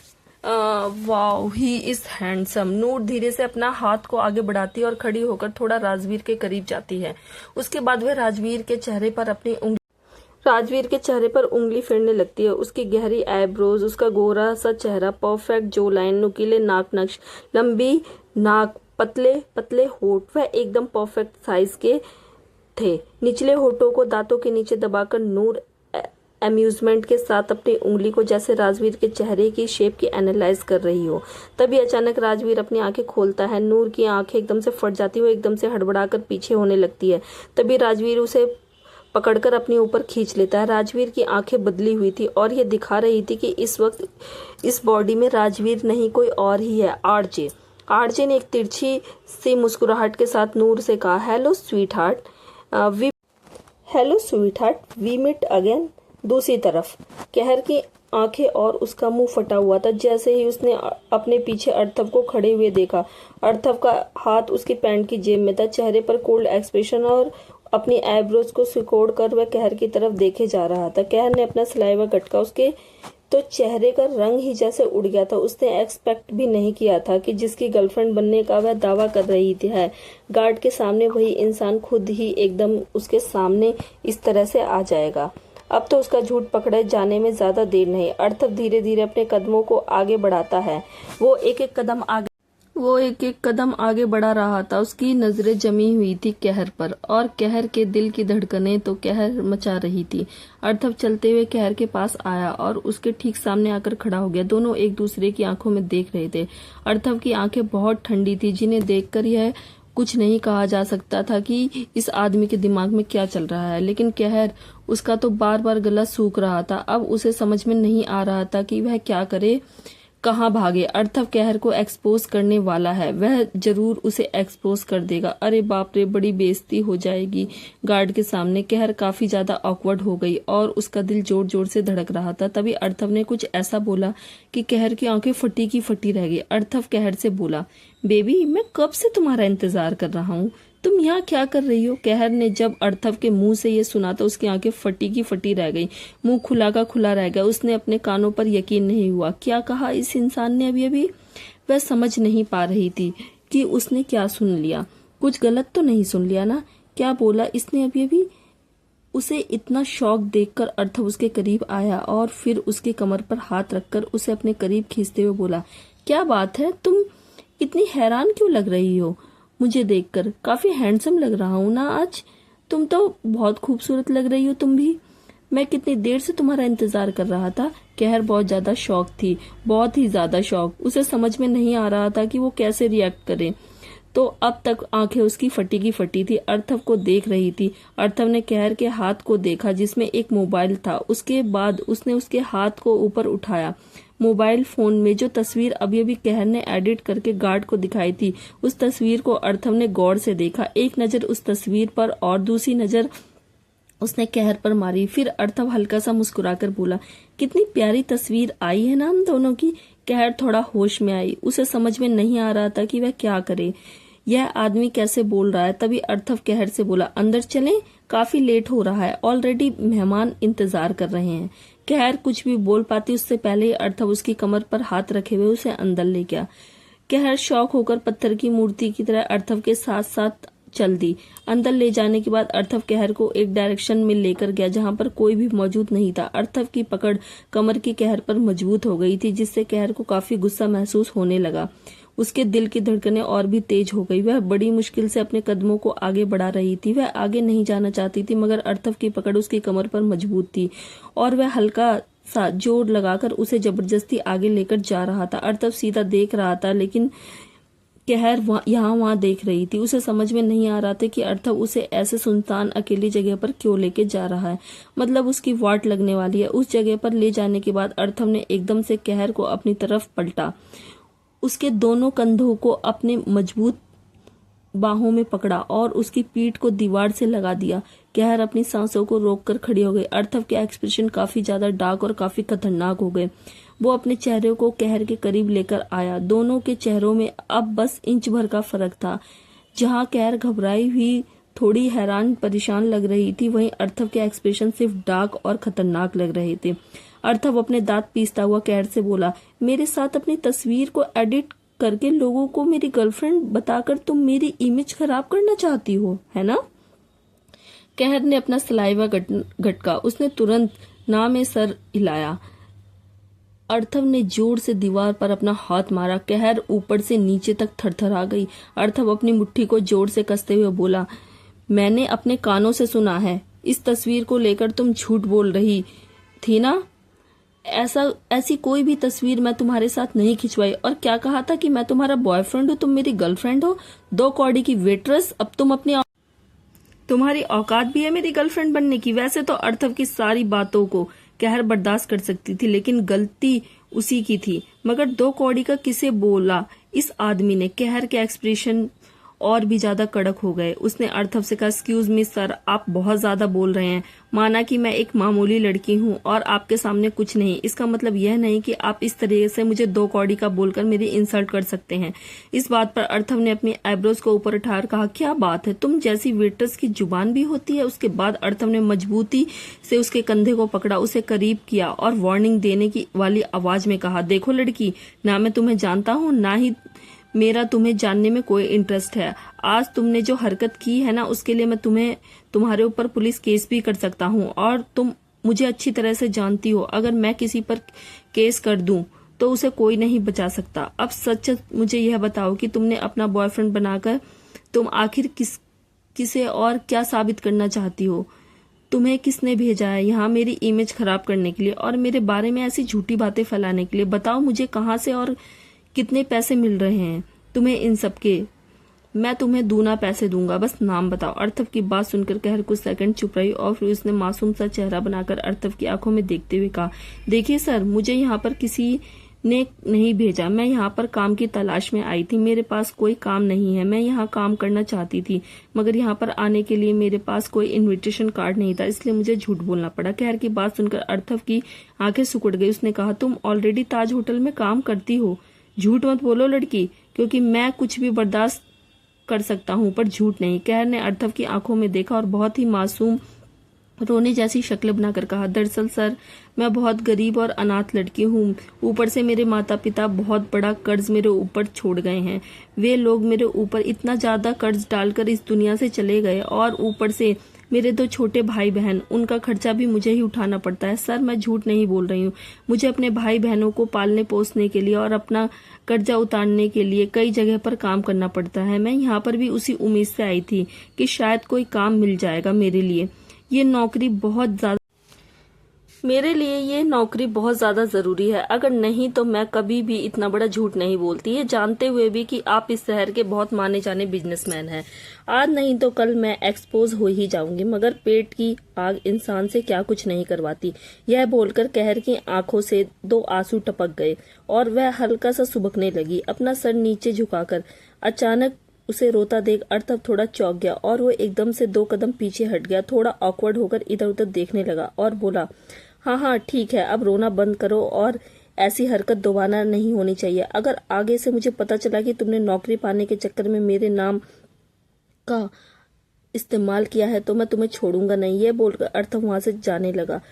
वाओ ही इज हैंडसम। नूर धीरे से अपना हाथ को आगे बढ़ाती है और खड़ी होकर थोड़ा राजवीर के करीब जाती है। उसके बाद वह राजवीर के चेहरे पर अपनी राजवीर के चेहरे पर उंगली फेरने लगती है। उसकी गहरी आईब्रोज, उसका गोरा सा चेहरा, परफेक्ट जो लाइन, नुकीले नाक नक्श, लंबी नाक, पतले पतले होठ, वह एकदम परफेक्ट साइज के थे। निचले होठों को दांतों के नीचे दबाकर नूर अम्यूजमेंट के साथ अपनी उंगली को जैसे राजवीर के चेहरे की शेप की एनालाइज कर रही हो। तभी अचानक राजवीर अपनी आंखें खोलता है। नूर की आंखें एकदम से फट जाती है, वो एकदम से हड़बड़ाकर पीछे होने लगती है। तभी राजवीर उसे पकड़कर अपने ऊपर खींच लेता है। राजवीर की आंखें बदली हुई थी और ये दिखा रही थी कि इस वक्त इस बॉडी में राजवीर नहीं कोई और ही है, आरजे। आरजे ने एक तिरछी सी मुस्कुराहट के साथ नूर से कहा, hello sweetheart, we meet again. दूसरी तरफ कहर की आंखें और उसका मुंह फटा हुआ था। जैसे ही उसने अपने पीछे अर्थव को खड़े हुए देखा, अर्थव का हाथ उसकी पैंट की जेब में था। चेहरे पर कोल्ड एक्सप्रेशन और अपनी आईब्रोज को सिकोड़ कर वह कहर की तरफ देखे जा रहा था। कहर ने अपना सलाइवा गटका, उसके तो चेहरे का रंग ही जैसे उड़ गया था। उसने एक्सपेक्ट भी नहीं किया था कि जिसकी गर्लफ्रेंड बनने का वह दावा कर रही थी है, गार्ड के सामने वही इंसान खुद ही एकदम उसके सामने इस तरह से आ जाएगा। अब तो उसका झूठ पकड़े जाने में ज्यादा देर नहीं। अर्थव धीरे धीरे अपने कदमों को आगे बढ़ाता है। वो एक एक कदम आगे बढ़ा रहा था। उसकी नजरें जमी हुई थी कहर पर, और कहर के दिल की धड़कनें तो कहर मचा रही थी। अर्थव चलते हुए कहर के पास आया और उसके ठीक सामने आकर खड़ा हो गया। दोनों एक दूसरे की आंखों में देख रहे थे। अर्थव की आंखें बहुत ठंडी थी, जिन्हें देखकर यह कुछ नहीं कहा जा सकता था कि इस आदमी के दिमाग में क्या चल रहा है। लेकिन कहर, उसका तो बार बार गला सूख रहा था। अब उसे समझ में नहीं आ रहा था कि वह क्या करे, कहाँ भागे। अर्थव कहर को एक्सपोज करने वाला है, वह जरूर उसे एक्सपोज कर देगा। अरे बाप रे, बड़ी बेइज्जती हो जाएगी गार्ड के सामने। कहर काफी ज्यादा ऑकवर्ड हो गई और उसका दिल जोर जोर से धड़क रहा था। तभी अर्थव ने कुछ ऐसा बोला कि कहर की आंखें फटी की फटी रह गई। अर्थव कहर से बोला, बेबी मैं कब से तुम्हारा इंतजार कर रहा हूँ, तुम यहाँ क्या कर रही हो। कहर ने जब अर्थव के मुंह से ये सुना तो उसकी आंखें फटी की फटी रह गई, मुंह खुला का खुला रह गया। उसने अपने कानों पर यकीन नहीं हुआ। क्या कहा इस इंसान ने अभी अभी? वह समझ नहीं पा रही थी कि उसने क्या सुन लिया। कुछ गलत तो नहीं सुन लिया ना? क्या बोला इसने अभी अभी? उसे इतना शौक देखकर अर्थव उसके करीब आया और फिर उसकी कमर पर हाथ रखकर उसे अपने करीब खींचते हुए बोला, क्या बात है, तुम इतनी हैरान क्यों लग रही हो मुझे देखकर? काफी हैंडसम लग रहा हूं ना आज? तुम तो बहुत खूबसूरत लग रही हो तुम भी। मैं कितनी देर से तुम्हारा इंतजार कर रहा था। कहर बहुत ज्यादा शौक थी, बहुत ही ज्यादा शौक। उसे समझ में नहीं आ रहा था कि वो कैसे रिएक्ट करे। तो अब तक आंखें उसकी फटी की फटी थी, अर्थव को देख रही थी। अर्थव ने कहर के हाथ को देखा जिसमें एक मोबाइल था। उसके बाद उसने उसके हाथ को ऊपर उठाया। मोबाइल फोन में जो तस्वीर अभी अभी कहर ने एडिट करके गार्ड को दिखाई थी, उस तस्वीर को अर्थव ने गौर से देखा। एक नजर उस तस्वीर पर और दूसरी नजर उसने कहर पर मारी। फिर अर्थव हल्का सा मुस्कुराकर बोला, कितनी प्यारी तस्वीर आई है ना हम दोनों की। कहर थोड़ा होश में आई। उसे समझ में नहीं आ रहा था कि वह क्या करे, यह आदमी कैसे बोल रहा है। तभी अर्थव कहर से बोला, अंदर चलें, काफी लेट हो रहा है, ऑलरेडी मेहमान इंतजार कर रहे हैं। कहर कुछ भी बोल पाती उससे पहले ही अर्थव उसकी कमर पर हाथ रखे हुए उसे अंदर ले गया। कहर शौक होकर पत्थर की मूर्ति की तरह अर्थव के साथ साथ चल दी। अंदर ले जाने के बाद अर्थव कहर को एक डायरेक्शन में लेकर गया जहां पर कोई भी मौजूद नहीं था। अर्थव की पकड़ कमर की कहर पर मजबूत हो गई थी, जिससे कहर को काफी गुस्सा महसूस होने लगा। उसके दिल की धड़कनें और भी तेज हो गई। वह बड़ी मुश्किल से अपने कदमों को आगे बढ़ा रही थी। वह आगे नहीं जाना चाहती थी, मगर अर्थव की पकड़ उसकी कमर पर मजबूत थी और वह हल्का सा जोर लगाकर उसे जबरदस्ती आगे लेकर जा रहा था। अर्थव सीधा देख रहा था, लेकिन कहर यहाँ वहां देख रही थी। उसे समझ में नहीं आ रहा था कि अर्थव उसे ऐसे सुनसान अकेली जगह पर क्यों लेके जा रहा है। मतलब उसकी वाट लगने वाली है। उस जगह पर ले जाने के बाद अर्थव ने एकदम से कहर को अपनी तरफ पलटा, उसके दोनों कंधों को अपने मजबूत बाहों में पकड़ा और उसकी पीठ को दीवार से लगा दिया। कहर अपनी सांसों को रोककर खड़ी हो गई। अर्थव के एक्सप्रेशन काफी ज्यादा डार्क और काफी खतरनाक हो गए। वो अपने चेहरे को कहर के करीब लेकर आया। दोनों के चेहरों में अब बस इंच भर का फर्क था। जहां कहर घबराई हुई, थोड़ी हैरान परेशान लग रही थी, वहीं अर्थव के एक्सप्रेशन सिर्फ डार्क और खतरनाक लग रहे थे। अर्थव अपने दांत पीसता हुआ कहर से बोला, मेरे साथ अपनी तस्वीर को एडिट करके लोगों को मेरी गर्लफ्रेंड बताकर तुम मेरी इमेज खराब करना चाहती हो, है ना? कहर ने अपना सलाइवा गटका। उसने तुरंत ना में सर हिलाया। अर्थव ने जोर से दीवार पर अपना हाथ मारा। कहर ऊपर से नीचे तक थरथरा गई। अर्थव अपनी मुट्ठी को जोर से कसते हुए बोला, मैंने अपने कानों से सुना है, इस तस्वीर को लेकर तुम झूठ बोल रही थी ना? ऐसी कोई भी तस्वीर मैं तुम्हारे साथ नहीं खिंचवाई। और क्या कहा था कि मैं तुम्हारा बॉयफ्रेंड हूँ, तुम मेरी गर्लफ्रेंड हो? 2 कौड़ी की वेट्रेस, अब तुम तुम्हारी औकात भी है मेरी गर्लफ्रेंड बनने की? वैसे तो अर्थव की सारी बातों को कहर बर्दाश्त कर सकती थी, लेकिन गलती उसी की थी। मगर 2 कौड़ी का किसे बोला इस आदमी ने? कहर के एक्सप्रेशन और भी ज्यादा कड़क हो गए। उसने अर्थव से कहा, एक्सक्यूज मी सर, आप बहुत ज्यादा बोल रहे हैं। माना कि मैं एक मामूली लड़की हूँ और आपके सामने कुछ नहीं, इसका मतलब यह नहीं कि आप इस तरह से मुझे 2 कौड़ी का बोलकर मेरी इंसल्ट कर सकते हैं। इस बात पर अर्थव ने अपनी आईब्रोज को ऊपर उठाकर कहा, क्या बात है, तुम जैसी वेटर्स की जुबान भी होती है? उसके बाद अर्थव ने मजबूती से उसके कंधे को पकड़ा, उसे करीब किया और वार्निंग देने की वाली आवाज में कहा, देखो लड़की, ना मैं तुम्हें जानता हूँ, ना ही मेरा तुम्हें जानने में कोई इंटरेस्ट है। आज तुमने जो हरकत की है ना, उसके लिए मैं तुम्हारे ऊपर पुलिस केस भी कर सकता हूँ। और तुम मुझे अच्छी तरह से जानती हो, अगर मैं किसी पर केस कर दूं तो उसे कोई नहीं बचा सकता। अब सच मुझे यह बताओ कि तुमने अपना बॉयफ्रेंड बनाकर तुम आखिर किसे और क्या साबित करना चाहती हो? तुम्हें किसने भेजा है यहाँ मेरी इमेज खराब करने के लिए और मेरे बारे में ऐसी झूठी बातें फैलाने के लिए? बताओ मुझे, कहाँ से और कितने पैसे मिल रहे हैं तुम्हें इन सब के? मैं तुम्हें दूना पैसे दूंगा, बस नाम बताओ। अर्थव की बात सुनकर कहर कुछ सेकंड चुप रही और फिर उसने मासूम सा चेहरा बनाकर अर्थव की आंखों में देखते हुए कहा, देखिए सर, मुझे यहाँ पर किसी ने नहीं भेजा। मैं यहाँ पर काम की तलाश में आई थी। मेरे पास कोई काम नहीं है। मैं यहाँ काम करना चाहती थी, मगर यहाँ पर आने के लिए मेरे पास कोई इनविटेशन कार्ड नहीं था, इसलिए मुझे झूठ बोलना पड़ा। कहर की बात सुनकर अर्थव की आंखें सिकुड़ गई। उसने कहा, तुम ऑलरेडी ताज होटल में काम करती हो। झूठ मत बोलो लड़की, क्योंकि मैं कुछ भी बर्दाश्त कर सकता हूँ पर झूठ नहीं। कहर ने अर्थव की आंखों में देखा और बहुत ही मासूम रोने जैसी शक्ल बनाकर कहा, दरअसल सर, मैं बहुत गरीब और अनाथ लड़की हूँ। ऊपर से मेरे माता पिता बहुत बड़ा कर्ज मेरे ऊपर छोड़ गए हैं। वे लोग मेरे ऊपर इतना ज्यादा कर्ज डालकर इस दुनिया से चले गए और ऊपर से मेरे 2 छोटे भाई बहन, उनका खर्चा भी मुझे ही उठाना पड़ता है। सर, मैं झूठ नहीं बोल रही हूँ। मुझे अपने भाई बहनों को पालने पोसने के लिए और अपना कर्जा उतारने के लिए कई जगह पर काम करना पड़ता है। मैं यहाँ पर भी उसी उम्मीद से आई थी कि शायद कोई काम मिल जाएगा मेरे लिए। ये नौकरी बहुत ज्यादा जरूरी है। अगर नहीं तो मैं कभी भी इतना बड़ा झूठ नहीं बोलती, ये जानते हुए भी कि आप इस शहर के बहुत माने जाने बिजनेसमैन हैं। आज नहीं तो कल मैं एक्सपोज हो ही जाऊंगी, मगर पेट की आग इंसान से क्या कुछ नहीं करवाती। यह बोलकर कहर की आंखों से 2 आंसू टपक गए और वह हल्का सा सुबकने लगी, अपना सर नीचे झुकाकर। अचानक उसे रोता देख अर्थव थोड़ा चौंक गया और वो एकदम से 2 कदम पीछे हट गया। थोड़ा ऑकवर्ड होकर इधर उधर देखने लगा और बोला, हाँ ठीक है, अब रोना बंद करो और ऐसी हरकत दोबारा नहीं होनी चाहिए। अगर आगे से मुझे पता चला कि तुमने नौकरी पाने के चक्कर में मेरे नाम का इस्तेमाल किया है तो मैं तुम्हें छोड़ूंगा नहीं। ये बोलकर अर्थव वहां से जाने लगा।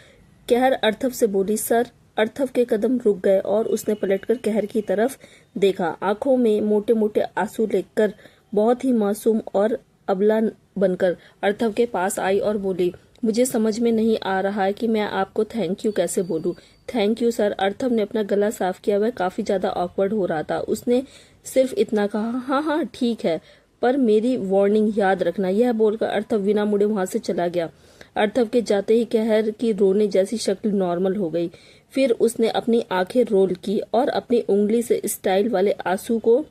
कहर अर्थव से बोली, सर। अर्थव के कदम रुक गए और उसने पलटकर कहर की तरफ देखा। आंखों में मोटे मोटे आंसू लेकर बहुत ही मासूम और अबला बनकर अर्थव के पास आई और बोली, मुझे समझ में नहीं आ रहा है कि मैं आपको थैंक यू कैसे बोलूं। Thank you sir. अर्थव ने अपना गला साफ किया। वह काफी ज्यादा ऑकवर्ड हो रहा था। उसने सिर्फ इतना कहा, हाँ ठीक है, पर मेरी वार्निंग याद रखना। यह बोलकर अर्थव बिना मुड़े वहां से चला गया। अर्थव के जाते ही कहर की रोने जैसी शक्ल नॉर्मल हो गई। फिर उसने अपनी आंखें रोल की और अपनी उंगली से स्टाइल वाले आंसू को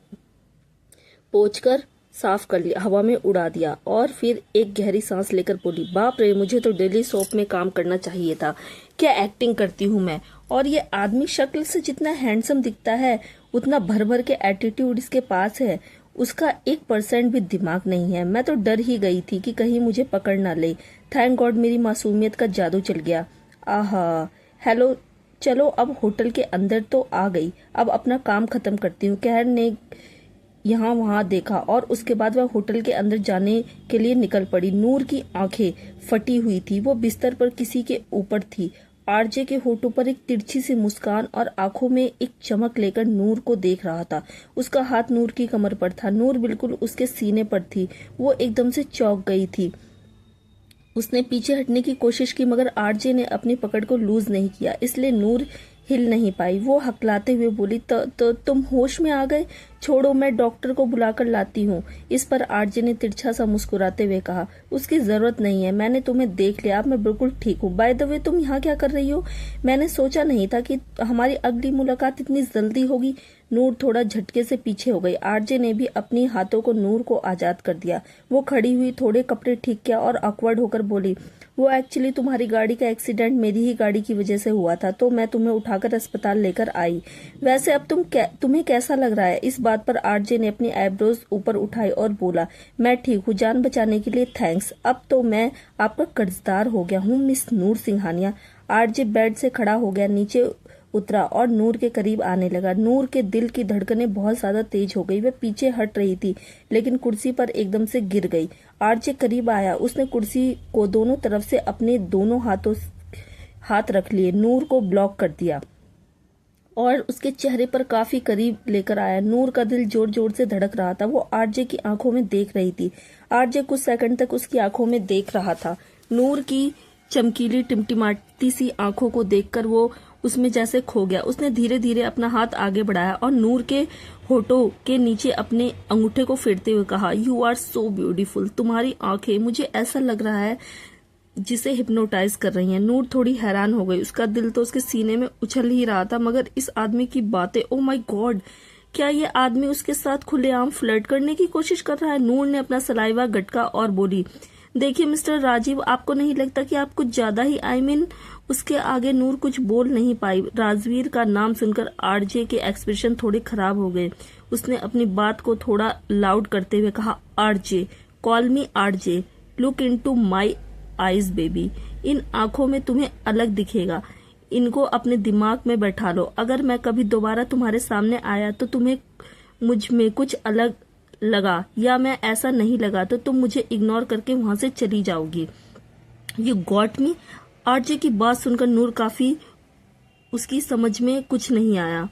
पोंछकर साफ कर लिया, हवा में उड़ा दिया और फिर एक गहरी सांस लेकर बोली, बाप रे, मुझे तो डेली सोप में काम करना चाहिए था। क्या एक्टिंग करती हूँ मैं। और ये आदमी शक्ल से जितना हैंडसम दिखता है उतना भर भर के एटीट्यूड इसके पास है। उसका 1% भी दिमाग नहीं है। मैं तो डर ही गई थी कि कहीं मुझे पकड़ ना ले। थैंक गॉड मेरी मासूमियत का जादू चल गया। आहा, हेलो, चलो अब होटल के अंदर तो आ गई, अब अपना काम खत्म करती हूँ। कहर ने यहाँ वहां देखा और उसके बाद वह होटल के अंदर जाने के लिए निकल पड़ी। नूर की आंखें फटी हुई थी। वो बिस्तर पर किसी के ऊपर थी। आरजे के होठों पर एक तिरछी सी मुस्कान और आंखों में एक चमक लेकर नूर को देख रहा था। उसका हाथ नूर की कमर पर था। नूर बिल्कुल उसके सीने पर थी। वो एकदम से चौंक गई थी। उसने पीछे हटने की कोशिश की मगर आरजे ने अपनी पकड़ को लूज नहीं किया, इसलिए नूर हिल नहीं पाई। वो हकलाते हुए बोली, तो तुम होश में आ गए? छोड़ो, मैं डॉक्टर को बुलाकर लाती हूँ। इस पर आरजे ने तिरछा सा मुस्कुराते हुए कहा, उसकी जरूरत नहीं है, मैंने तुम्हें देख लिया, अब मैं बिल्कुल ठीक हूँ। बाय द वे, तुम यहाँ क्या कर रही हो? मैंने सोचा नहीं था कि हमारी अगली मुलाकात इतनी जल्दी होगी। नूर थोड़ा झटके से पीछे हो गई। आरजे ने भी अपनी हाथों को नूर को आजाद कर दिया। वो खड़ी हुई, थोड़े कपड़े ठीक किया और ऑकवर्ड होकर बोली, वो एक्चुअली तुम्हारी गाड़ी का एक्सीडेंट मेरी ही गाड़ी की वजह से हुआ था, तो मैं तुम्हें उठाकर अस्पताल लेकर आई। वैसे अब तुम्हें कैसा लग रहा है? इस बात पर आरजे ने अपनी आईब्रोज ऊपर उठाई और बोला, मैं ठीक हूँ, जान बचाने के लिए थैंक्स। अब तो मैं आपका कर्जदार हो गया हूँ मिस नूर सिंघानिया। आरजे बेड से खड़ा हो गया, नीचे उतरा और नूर के करीब आने लगा। नूर के दिल की धड़कनें बहुत ज्यादा तेज हो गई। वह पीछे हट रही थी लेकिन कुर्सी पर एकदम से गिर गई। आरजे करीब आया, उसने कुर्सी को दोनों तरफ से अपने दोनों हाथ रख लिए, नूर को ब्लॉक कर दिया और उसके चेहरे पर काफी करीब लेकर आया। नूर का दिल जोर जोर से धड़क रहा था। वो आरजे की आंखों में देख रही थी। आरजे कुछ सेकंड तक उसकी आंखों में देख रहा था। नूर की चमकीली टिमटिमाती सी आंखों को देखकर वो उसमें जैसे खो गया। उसने धीरे धीरे अपना हाथ आगे बढ़ाया और नूर के होठों के नीचे अपने अंगूठे को फेरते हुए कहा, यू आर सो ब्यूटीफुल। तुम्हारी आंखें मुझे ऐसा लग रहा है जिसे हिप्नोटाइज कर रही हैं। नूर थोड़ी हैरान हो गई। उसका दिल तो उसके सीने में उछल ही रहा था मगर इस आदमी की बातें, ओ माय गॉड, क्या ये आदमी उसके साथ खुलेआम फ्लर्ट करने की कोशिश कर रहा है? नूर ने अपना सलाइवा गटका और बोली, देखिए मिस्टर राजीव, आपको नहीं लगता कि आप कुछ ज्यादा ही उसके आगे नूर कुछ बोल नहीं पाई। राजवीर का नाम सुनकर आरजे के एक्सप्रेशन थोड़े खराब हो गए। उसने अपनी बात को थोड़ा लाउड करते हुए कहा, RJ, call me RJ, look into my eyes baby. इन आंखों में तुम्हें अलग दिखेगा, इनको अपने दिमाग में बैठा लो। अगर मैं कभी दोबारा तुम्हारे सामने आया तो तुम्हें मुझ में कुछ अलग लगा या मैं ऐसा नहीं लगा तो तुम मुझे इग्नोर करके वहां से चली जाओगी। You got me? आरजे की बात सुनकर नूर काफी, उसकी समझ में कुछ नहीं आया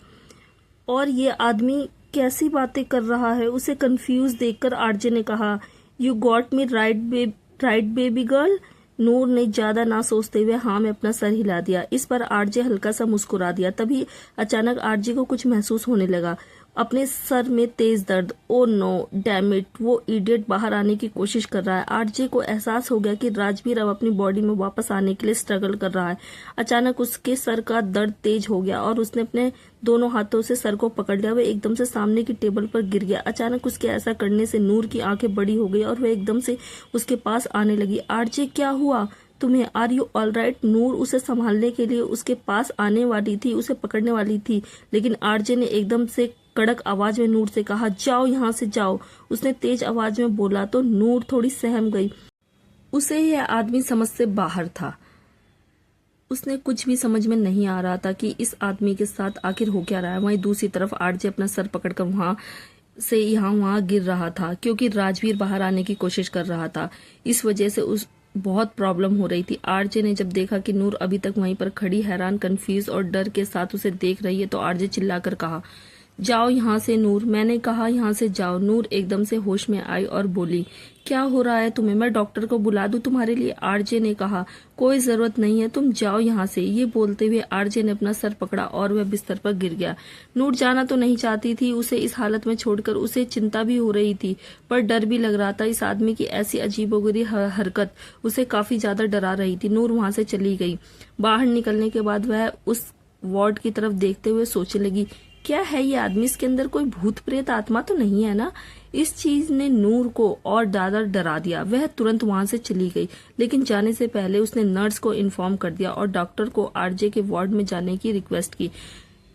और ये आदमी कैसी बातें कर रहा है। उसे कंफ्यूज देखकर आरजे ने कहा, you got me right baby girl. Noor ने ज्यादा ना सोचते हुए हाँ में अपना सर हिला दिया। इस पर आरजे हल्का सा मुस्कुरा दिया। तभी अचानक आरजे को कुछ महसूस होने लगा, अपने सर में तेज दर्द। ओ नो, डैम इट, वो इडियट बाहर आने की कोशिश कर रहा है। आरजे को एहसास हो गया कि राजवीर अब अपनी बॉडी में वापस आने के लिए स्ट्रगल कर रहा है। अचानक उसके सर का दर्द तेज हो गया और उसने अपने दोनों हाथों से सर को पकड़ लिया। वह एकदम से सामने की टेबल पर गिर गया। अचानक उसके ऐसा करने से नूर की आंखें बड़ी हो गई और वह एकदम से उसके पास आने लगी। आरजे, क्या हुआ तुम्हें? Are you all right? Noor उसे संभालने के लिए उसके पास आने वाली थी, उसे पकड़ने वाली थी, लेकिन आरजे ने एकदम से कड़क आवाज में नूर से कहा, जाओ यहाँ से जाओ। उसने तेज आवाज में बोला तो नूर थोड़ी सहम गई। उसे यह आदमी समझ से बाहर था। उसने कुछ भी समझ में नहीं आ रहा था कि इस आदमी के साथ आखिर हो क्या रहा है। वहीं दूसरी तरफ आरजे अपना सर पकड़कर वहां से वहां गिर रहा था क्योंकि राजवीर बाहर आने की कोशिश कर रहा था। इस वजह से उस बहुत प्रॉब्लम हो रही थी। आरजे ने जब देखा कि नूर अभी तक वहीं पर खड़ी, हैरान, कंफ्यूज और डर के साथ उसे देख रही है तो आरजे चिल्लाकर कहा, जाओ यहाँ से नूर, मैंने कहा यहाँ से जाओ। नूर एकदम से होश में आई और बोली, क्या हो रहा है तुम्हें? मैं डॉक्टर को बुला दूं तुम्हारे लिए? आरजे ने कहा, कोई जरूरत नहीं है, तुम जाओ यहाँ से। ये बोलते हुए आरजे ने अपना सर पकड़ा और वह बिस्तर पर गिर गया। नूर जाना तो नहीं चाहती थी, उसे इस हालत में छोड़कर। उसे चिंता भी हो रही थी पर डर भी लग रहा था। इस आदमी की ऐसी अजीबोगरीब हरकत उसे काफी ज्यादा डरा रही थी। नूर वहां से चली गई। बाहर निकलने के बाद वह उस वार्ड की तरफ देखते हुए सोचने लगी, क्या है ये आदमी? इसके अंदर कोई भूत प्रेत आत्मा तो नहीं है ना? इस चीज ने नूर को और ज्यादा डरा दिया। वह तुरंत वहां से चली गई लेकिन जाने से पहले उसने नर्स को इन्फॉर्म कर दिया और डॉक्टर को आरजे के वार्ड में जाने की रिक्वेस्ट की।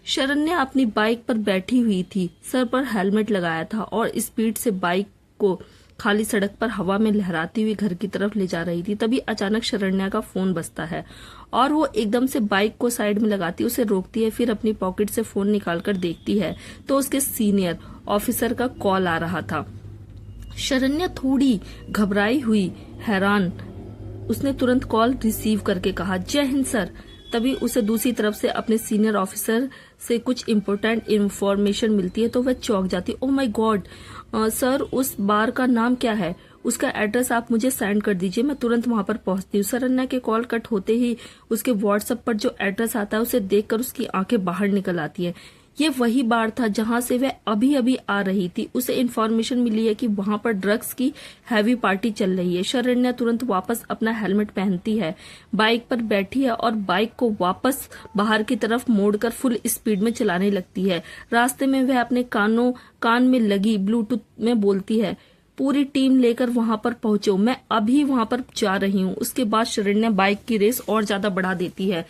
शरण्या अपनी बाइक पर बैठी हुई थी, सर पर हेलमेट लगाया था और स्पीड से बाइक को खाली सड़क पर हवा में लहराती हुई घर की तरफ ले जा रही थी। तभी अचानक शरण्या का फोन बजता है और वो एकदम से बाइक को साइड में लगाती, उसे रोकती है, फिर अपनी पॉकेट से फोन निकालकर देखती है तो उसके सीनियर ऑफिसर का कॉल आ रहा था। शरण्या थोड़ी घबराई हुई, हैरान, उसने तुरंत कॉल रिसीव करके कहा, जय हिंद सर। तभी उसे दूसरी तरफ से अपने सीनियर ऑफिसर से कुछ इम्पोर्टेंट इन्फॉर्मेशन मिलती है तो वह चौंक जाती। ओ माय गॉड सर, उस बार का नाम क्या है? उसका एड्रेस आप मुझे सेंड कर दीजिए, मैं तुरंत वहां पर पहुंचती हूँ। शरण्या के कॉल कट होते ही उसके व्हाट्सएप पर जो एड्रेस आता है उसे देखकर उसकी आंखें बाहर निकल आती है। ये वही बार था जहां से वह अभी अभी आ रही थी। उसे इन्फॉर्मेशन मिली है कि वहां पर ड्रग्स की हैवी पार्टी चल रही है। शरण्या तुरंत वापस अपना हेलमेट पहनती है, बाइक पर बैठी है और बाइक को वापस बाहर की तरफ मोड़कर फुल स्पीड में चलाने लगती है। रास्ते में वह अपने कान में लगी ब्लूटूथ में बोलती है, पूरी टीम लेकर वहां पर पहुंचो, मैं अभी वहां पर जा रही हूँ। उसके बाद शरण्या बाइक की रेस और ज्यादा बढ़ा देती है।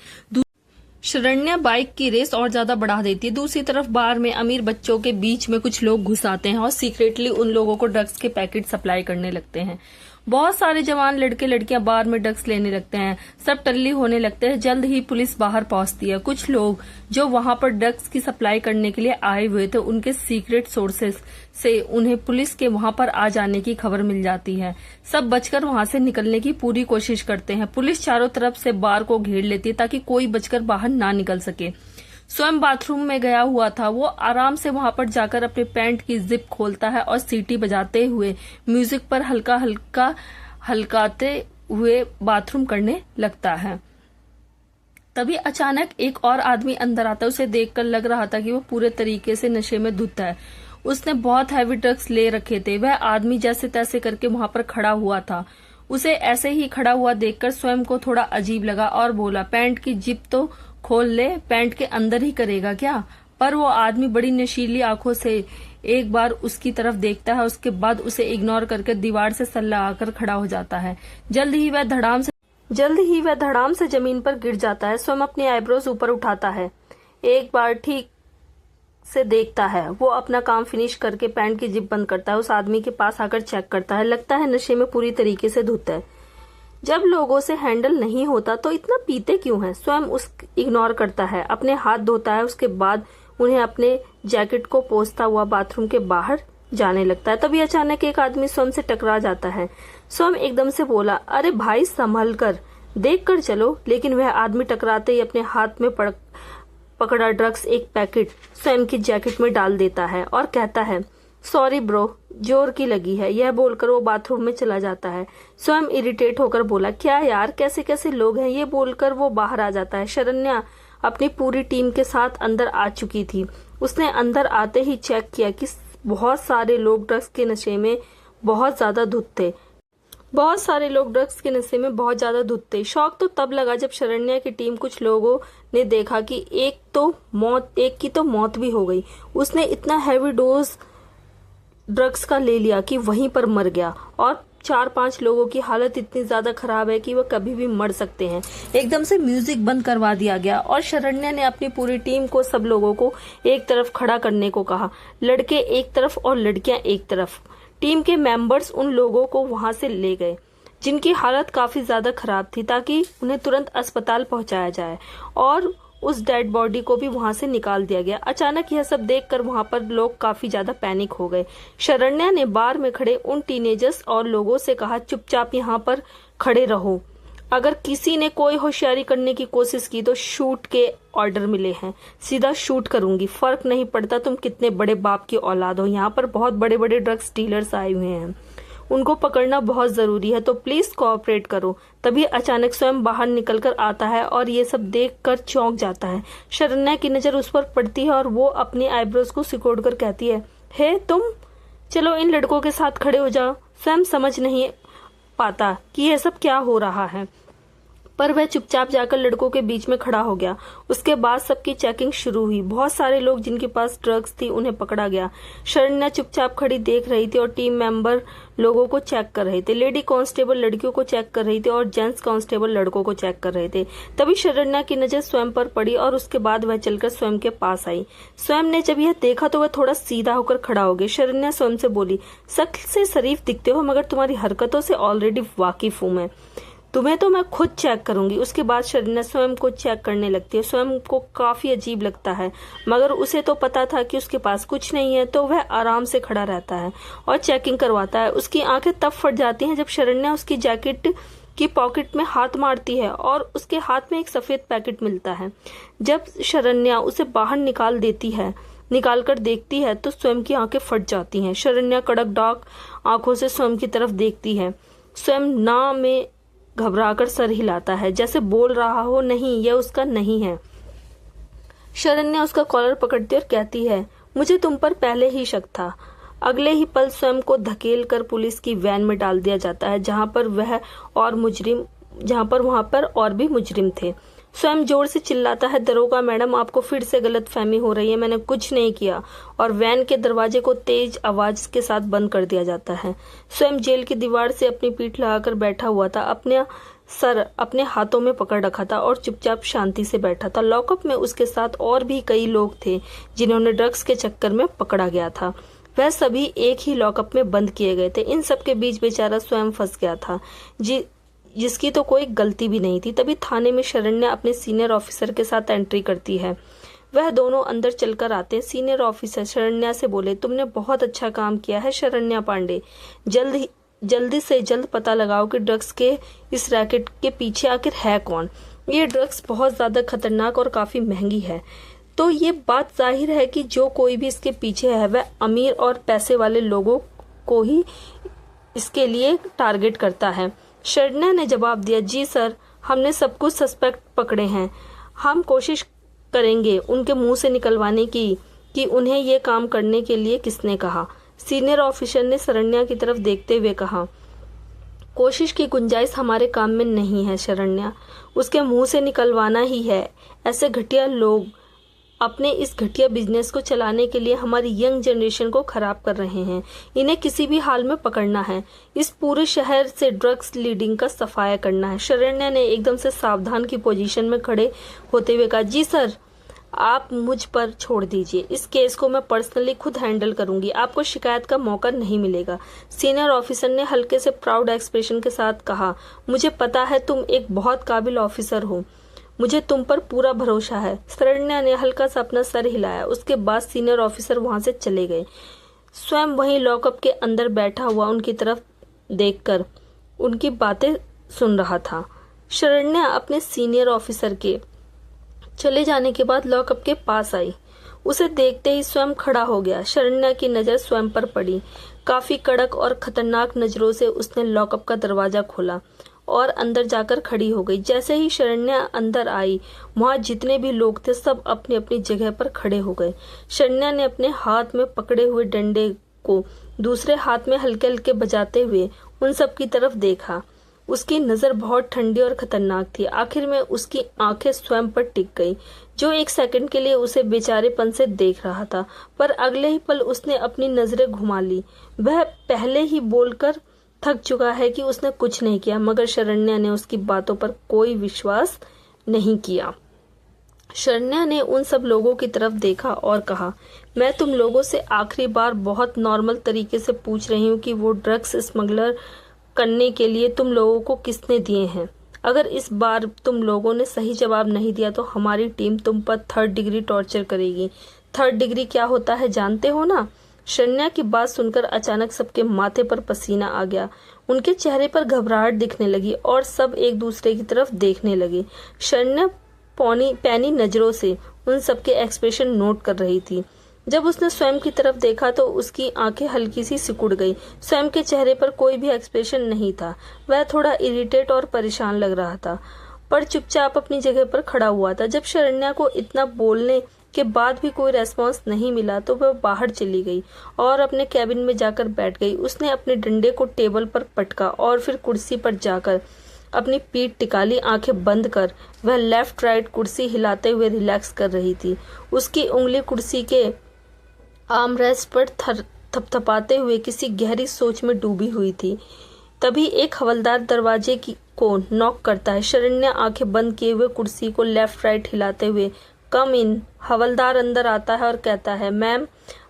दूसरी तरफ बार में अमीर बच्चों के बीच में कुछ लोग घुस आते हैं और सीक्रेटली उन लोगों को ड्रग्स के पैकेट सप्लाई करने लगते हैं। बहुत सारे जवान लड़के लड़कियां बार में ड्रग्स लेने लगते हैं। सब टल्ली होने लगते हैं। जल्द ही पुलिस बाहर पहुंचती है। कुछ लोग जो वहां पर ड्रग्स की सप्लाई करने के लिए आए हुए थे, उनके सीक्रेट सोर्सेस से उन्हें पुलिस के वहां पर आ जाने की खबर मिल जाती है। सब बचकर वहां से निकलने की पूरी कोशिश करते हैं। पुलिस चारों तरफ से बार को घेर लेती है ताकि कोई बचकर बाहर ना निकल सके। स्वयं बाथरूम में गया हुआ था। वो आराम से वहां पर जाकर अपने पैंट की जिप खोलता है और सीटी बजाते हुए म्यूजिक पर हल्का हल्का हल्काते हुए बाथरूम करने लगता है। तभी अचानक एक और आदमी अंदर आता है। उसे देखकर लग रहा था कि वो पूरे तरीके से नशे में धुत है। उसने बहुत हैवी ड्रग्स ले रखे थे। वह आदमी जैसे तैसे करके वहां पर खड़ा हुआ था। उसे ऐसे ही खड़ा हुआ देखकर स्वयं को थोड़ा अजीब लगा और बोला, पैंट की जिप तो खोल ले, पैंट के अंदर ही करेगा क्या? पर वो आदमी बड़ी नशीली आंखों से एक बार उसकी तरफ देखता है, उसके बाद उसे इग्नोर करके दीवार से सर लगाकर खड़ा हो जाता है। जल्द ही वह धड़ाम से जमीन पर गिर जाता है। स्वयं अपनी आईब्रोज ऊपर उठाता है, एक बार ठीक से देखता है। वो अपना काम फिनिश करके पैंट की जिप बंद करता है। उस आदमी के पास आकर चेक करता है। लगता है नशे में पूरी तरीके से धुत है। जब लोगों से हैंडल नहीं होता तो इतना पीते क्यों है? स्वयं उस इग्नोर करता है, अपने हाथ धोता है। उसके बाद उन्हें अपने जैकेट को पोंछता हुआ बाथरूम के बाहर जाने लगता है। तभी अचानक एक आदमी स्वयं से टकरा जाता है। स्वयं एकदम से बोला, अरे भाई संभल कर, देख कर चलो। लेकिन वह आदमी टकराते ही अपने हाथ में पकड़ा ड्रग्स एक पैकेट स्वयं की जैकेट में डाल देता है और कहता है, सॉरी ब्रो, जोर की लगी है। यह बोलकर वो बाथरूम में चला जाता है। स्वयं इरिटेट होकर बोला, क्या यार, कैसे कैसे लोग हैं? ये बोलकर वो बाहर आ जाता है। शरण्या अपनी पूरी टीम के साथ अंदर आ चुकी थी। उसने अंदर आते ही चेक किया कि बहुत सारे लोग ड्रग्स के नशे में बहुत ज्यादा धुत थे। शौक तो तब लगा जब शरण्या की टीम कुछ लोगों ने देखा कि एक की तो मौत भी हो गई। उसने इतना हैवी डोज ड्रग्स का ले लिया कि वहीं पर मर गया और 4-5 लोगों की हालत इतनी ज्यादा खराब है कि वह कभी भी मर सकते हैं। एकदम से म्यूजिक बंद करवा दिया गया और शरण्या ने अपनी पूरी टीम को, सब लोगों को एक तरफ खड़ा करने को कहा। लड़के एक तरफ और लड़कियां एक तरफ। टीम के मेंबर्स उन लोगों को वहां से ले गए जिनकी हालत काफी ज्यादा खराब थी, ताकि उन्हें तुरंत अस्पताल पहुंचाया जाए और उस डेड बॉडी को भी वहां से निकाल दिया गया। अचानक यह सब देखकर वहां पर लोग काफी ज्यादा पैनिक हो गए। शरण्या ने बार में खड़े उन टीनेजर्स और लोगों से कहा, चुपचाप यहाँ पर खड़े रहो। अगर किसी ने कोई होशियारी करने की कोशिश की तो शूट के ऑर्डर मिले हैं, सीधा शूट करूंगी। फर्क नहीं पड़ता तुम कितने बड़े बाप की औलाद हो। यहाँ पर बहुत बड़े बड़े ड्रग्स डीलर्स आए हुए हैं, उनको पकड़ना बहुत जरूरी है, तो प्लीज कोऑपरेट करो। तभी अचानक स्वयं बाहर निकलकर आता है और ये सब देखकर चौंक जाता है। शरण्या की नजर उस पर पड़ती है और वो अपनी आईब्रोज को सिकोड़कर कहती है, हे तुम, चलो इन लड़कों के साथ खड़े हो जाओ। स्वयं समझ नहीं पाता कि यह सब क्या हो रहा है, पर वह चुपचाप जाकर लड़कों के बीच में खड़ा हो गया। उसके बाद सबकी चेकिंग शुरू हुई। बहुत सारे लोग जिनके पास ड्रग्स थी उन्हें पकड़ा गया। शरण्या चुपचाप खड़ी देख रही थी और टीम मेंबर लोगों को चेक कर रहे थे। लेडी कांस्टेबल लड़कियों को चेक कर रही थी और जेंट्स कांस्टेबल लड़कों को चेक कर रहे थे। तभी शरण्या की नजर स्वयं पर पड़ी और उसके बाद वह चलकर स्वयं के पास आई। स्वयं ने जब यह देखा तो वह थोड़ा सीधा होकर खड़ा हो गया। शरण्या स्वयं से बोली, शक्ल से शरीफ दिखते हो मगर तुम्हारी हरकतों से ऑलरेडी वाकिफ हूं मैं, तुम्हें तो मैं खुद चेक करूंगी। उसके बाद शरण्या स्वयं को चेक करने लगती है। स्वयं को काफी अजीब लगता है, मगर उसे तो पता था कि उसके पास कुछ नहीं है, तो वह आराम से खड़ा रहता है और चेकिंग करवाता है। उसकी आंखें तब फट जाती हैं जब शरण्या उसकी जैकेट की पॉकेट में हाथ मारती है और उसके हाथ में एक सफेद पैकेट मिलता है। जब शरण्या उसे बाहर निकाल देती है निकालकर देखती है तो स्वयं की आंखें फट जाती हैं। शरण्या कड़क डार्क आंखों से स्वयं की तरफ देखती है। स्वयं ना में घबराकर सर हिलाता है, जैसे बोल रहा हो नहीं, यह उसका नहीं है। शरण्या उसका कॉलर पकड़ती और कहती है, मुझे तुम पर पहले ही शक था। अगले ही पल स्वयं को धकेल कर पुलिस की वैन में डाल दिया जाता है, जहां पर वहां पर और भी मुजरिम थे। स्वयं जोर से चिल्लाता है, दरोगा मैडम, आपको फिर से गलतफहमी हो रही है, मैंने कुछ नहीं किया। और वैन के दरवाजे को तेज आवाज के साथ बंद कर दिया जाता है। स्वयं जेल की दीवार से अपनी पीठ लगाकर बैठा हुआ था, अपने सर अपने हाथों में पकड़ रखा था और चुपचाप शांति से बैठा था। लॉकअप में उसके साथ और भी कई लोग थे जिन्होंने ड्रग्स के चक्कर में पकड़ा गया था। वह सभी एक ही लॉकअप में बंद किए गए थे। इन सब के बीच बेचारा स्वयं फंस गया था, जिसकी तो कोई गलती भी नहीं थी। तभी थाने में शरण्या अपने सीनियर ऑफिसर के साथ एंट्री करती है। वह दोनों अंदर चलकर आते हैं। सीनियर ऑफिसर शरण्या से बोले, तुमने बहुत अच्छा काम किया है शरण्या पांडे। जल्दी से जल्द पता लगाओ कि ड्रग्स के इस रैकेट के पीछे आखिर है कौन। ये ड्रग्स बहुत ज्यादा खतरनाक और काफी महंगी है, तो ये बात जाहिर है कि जो कोई भी इसके पीछे है वह अमीर और पैसे वाले लोगों को ही इसके लिए टारगेट करता है। शरण्या ने जवाब दिया, जी सर, हमने सब कुछ सस्पेक्ट पकड़े हैं। हम कोशिश करेंगे उनके मुंह से निकलवाने की कि उन्हें ये काम करने के लिए किसने कहा। सीनियर ऑफिसर ने शरण्या की तरफ देखते हुए कहा, कोशिश की गुंजाइश हमारे काम में नहीं है शरण्या, उसके मुंह से निकलवाना ही है। ऐसे घटिया लोग अपने इस घटिया बिजनेस को चलाने के लिए हमारी यंग जनरेशन को खराब कर रहे हैं। इन्हें किसी भी हाल में पकड़ना है। इस पूरे शहर से ड्रग्स लीडिंग का सफाया करना है। शरण्या ने एकदम से सावधान की पोजीशन में खड़े होते हुए कहा, जी सर, आप मुझ पर छोड़ दीजिए, इस केस को मैं पर्सनली खुद हैंडल करूंगी, आपको शिकायत का मौका नहीं मिलेगा। सीनियर ऑफिसर ने हल्के से प्राउड एक्सप्रेशन के साथ कहा, मुझे पता है तुम एक बहुत काबिल ऑफिसर हो, मुझे तुम पर पूरा भरोसा है। शरण्या ने हल्का सा अपना सर हिलाया। उसके बाद सीनियर ऑफिसर वहां से चले गए। स्वयं वहीं लॉकअप के अंदर बैठा हुआ उनकी तरफ देखकर उनकी बातें सुन रहा था। शरण्या अपने सीनियर ऑफिसर के चले जाने के बाद लॉकअप के पास आई। उसे देखते ही स्वयं खड़ा हो गया। शरण्या की नजर स्वयं पर पड़ी। काफी कड़क और खतरनाक नजरों से उसने लॉकअप का दरवाजा खोला और अंदर जाकर खड़ी हो गई। जैसे ही शरण्या अंदर आई, वहां जितने भी लोग थे सब अपनी अपनी जगह पर खड़े हो गए। शरण्या ने अपने हाथ में पकड़े हुए डंडे को दूसरे हाथ में हल्के हल्के बजाते हुए उन सब की तरफ देखा। उसकी नजर बहुत ठंडी और खतरनाक थी। आखिर में उसकी आंखें स्वयं पर टिक गई, जो एक सेकंड के लिए उसे बेचारेपन से देख रहा था, पर अगले ही पल उसने अपनी नजरें घुमा ली। वह पहले ही बोलकर थक चुका है कि उसने कुछ नहीं किया, मगर शरण्या ने उसकी बातों पर कोई विश्वास नहीं किया। शरण्या ने उन सब लोगों की तरफ देखा और कहा, मैं तुम लोगों से आखिरी बार बहुत नॉर्मल तरीके से पूछ रही हूँ कि वो ड्रग्स स्मगलर करने के लिए तुम लोगों को किसने दिए हैं। अगर इस बार तुम लोगों ने सही जवाब नहीं दिया तो हमारी टीम तुम पर 3rd डिग्री टॉर्चर करेगी। 3rd डिग्री क्या होता है जानते हो ना? शरण्या की बात सुनकर अचानक सबके माथे पर पसीना आ गया। उनके चेहरे पर घबराहट दिखने लगी और सब एक दूसरे की तरफ देखने लगे। शरण्या पैनी नजरों से उन सबके एक्सप्रेशन नोट कर रही थी। जब उसने स्वयं की तरफ देखा तो उसकी आंखें हल्की सी सिकुड़ गई। स्वयं के चेहरे पर कोई भी एक्सप्रेशन नहीं था। वह थोड़ा इरिटेट और परेशान लग रहा था, पर चुपचाप अपनी जगह पर खड़ा हुआ था। जब शरण्या को इतना बोलने के बाद भी कोई रेस्पॉन्स नहीं मिला तो वह बाहर चली गई और अपने कैबिन में जाकर बैठ गई। उसने अपने डंडे को टेबल पर पटका और फिर कुर्सी पर जाकर अपनी पीठ टिका ली। आंखें बंद कर वह लेफ्ट राइट कुर्सी हिलाते हुए रिलैक्स कर रही थी। उसकी उंगली कुर्सी के आर्मरेस्ट पर थपथपाते हुए किसी गहरी सोच में डूबी हुई थी। तभी एक हवलदार दरवाजे को नॉक करता है। शरण्या आंखें बंद किए हुए कुर्सी को लेफ्ट राइट हिलाते हुए कम इन। हवलदार अंदर आता है और कहता है, मैम,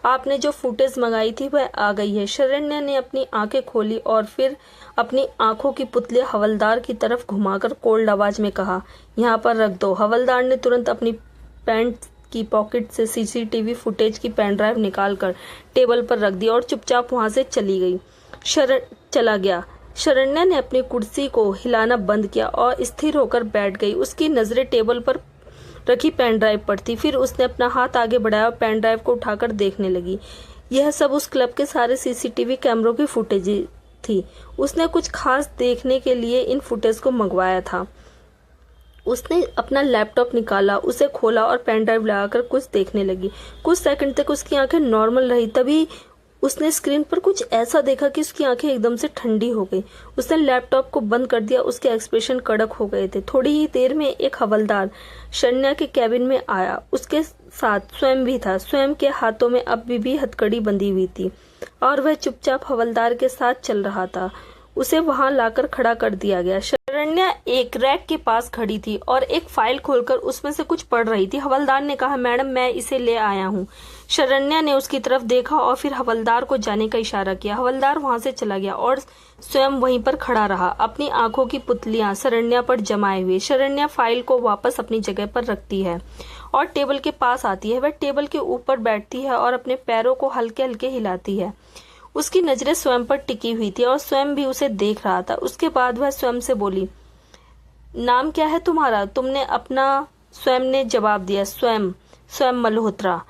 आपने जो फुटेज मंगाई थी वह आ गई है। शरण्या ने अपनी आंखें खोली और फिर अपनी आंखों की पुतली हवलदार की तरफ घुमाकर कोल्ड आवाज में कहा, यहाँ पर रख दो। हवलदार ने तुरंत अपनी पैंट की पॉकेट से सीसीटीवी फुटेज की पेन ड्राइव निकालकर टेबल पर रख दी और चुपचाप वहां से चला गया। शरण्या ने अपनी कुर्सी को हिलाना बंद किया और स्थिर होकर बैठ गई। उसकी नजरें टेबल पर रखी पेन ड्राइव पर थी। फिर उसने अपना हाथ आगे बढ़ाया और पेन ड्राइव को उठाकर देखने लगी। यह सब उस क्लब के सारे सीसीटीवी कैमरों की फुटेज थी। उसने कुछ खास देखने के लिए इन फुटेज को मंगवाया था। उसने अपना लैपटॉप निकाला, उसे खोला और पेन ड्राइव लगाकर कुछ देखने लगी। कुछ सेकंड तक उसकी आंखें नॉर्मल रही। तभी उसने स्क्रीन पर कुछ ऐसा देखा कि उसकी आंखें एकदम से ठंडी हो गई। उसने लैपटॉप को बंद कर दिया। उसके एक्सप्रेशन कड़क हो गए थे। थोड़ी ही देर में एक हवलदार शरण्या के कैबिन में आया। उसके साथ स्वयं भी था। स्वयं के हाथों में अभी भी हथकड़ी बंधी हुई थी और वह चुपचाप हवलदार के साथ चल रहा था। उसे वहां लाकर खड़ा कर दिया गया। शरण्या एक रैक के पास खड़ी थी और एक फाइल खोलकर उसमें से कुछ पढ़ रही थी। हवलदार ने कहा, मैडम मैं इसे ले आया हूँ। शरण्या ने उसकी तरफ देखा और फिर हवलदार को जाने का इशारा किया। हवलदार वहां से चला गया और स्वयं वहीं पर खड़ा रहा, अपनी आंखों की पुतलियां शरण्या पर जमाए हुए। शरण्या फाइल को वापस अपनी जगह पर रखती है और टेबल के पास आती है। वह टेबल के ऊपर बैठती है और अपने पैरों को हल्के हल्के हिलाती है। उसकी नजरें स्वयं पर टिकी हुई थी और स्वयं भी उसे देख रहा था। उसके बाद वह स्वयं से बोली, नाम क्या है तुम्हारा? तुमने अपना स्वयं ने जवाब दिया, स्वयं मल्होत्रा।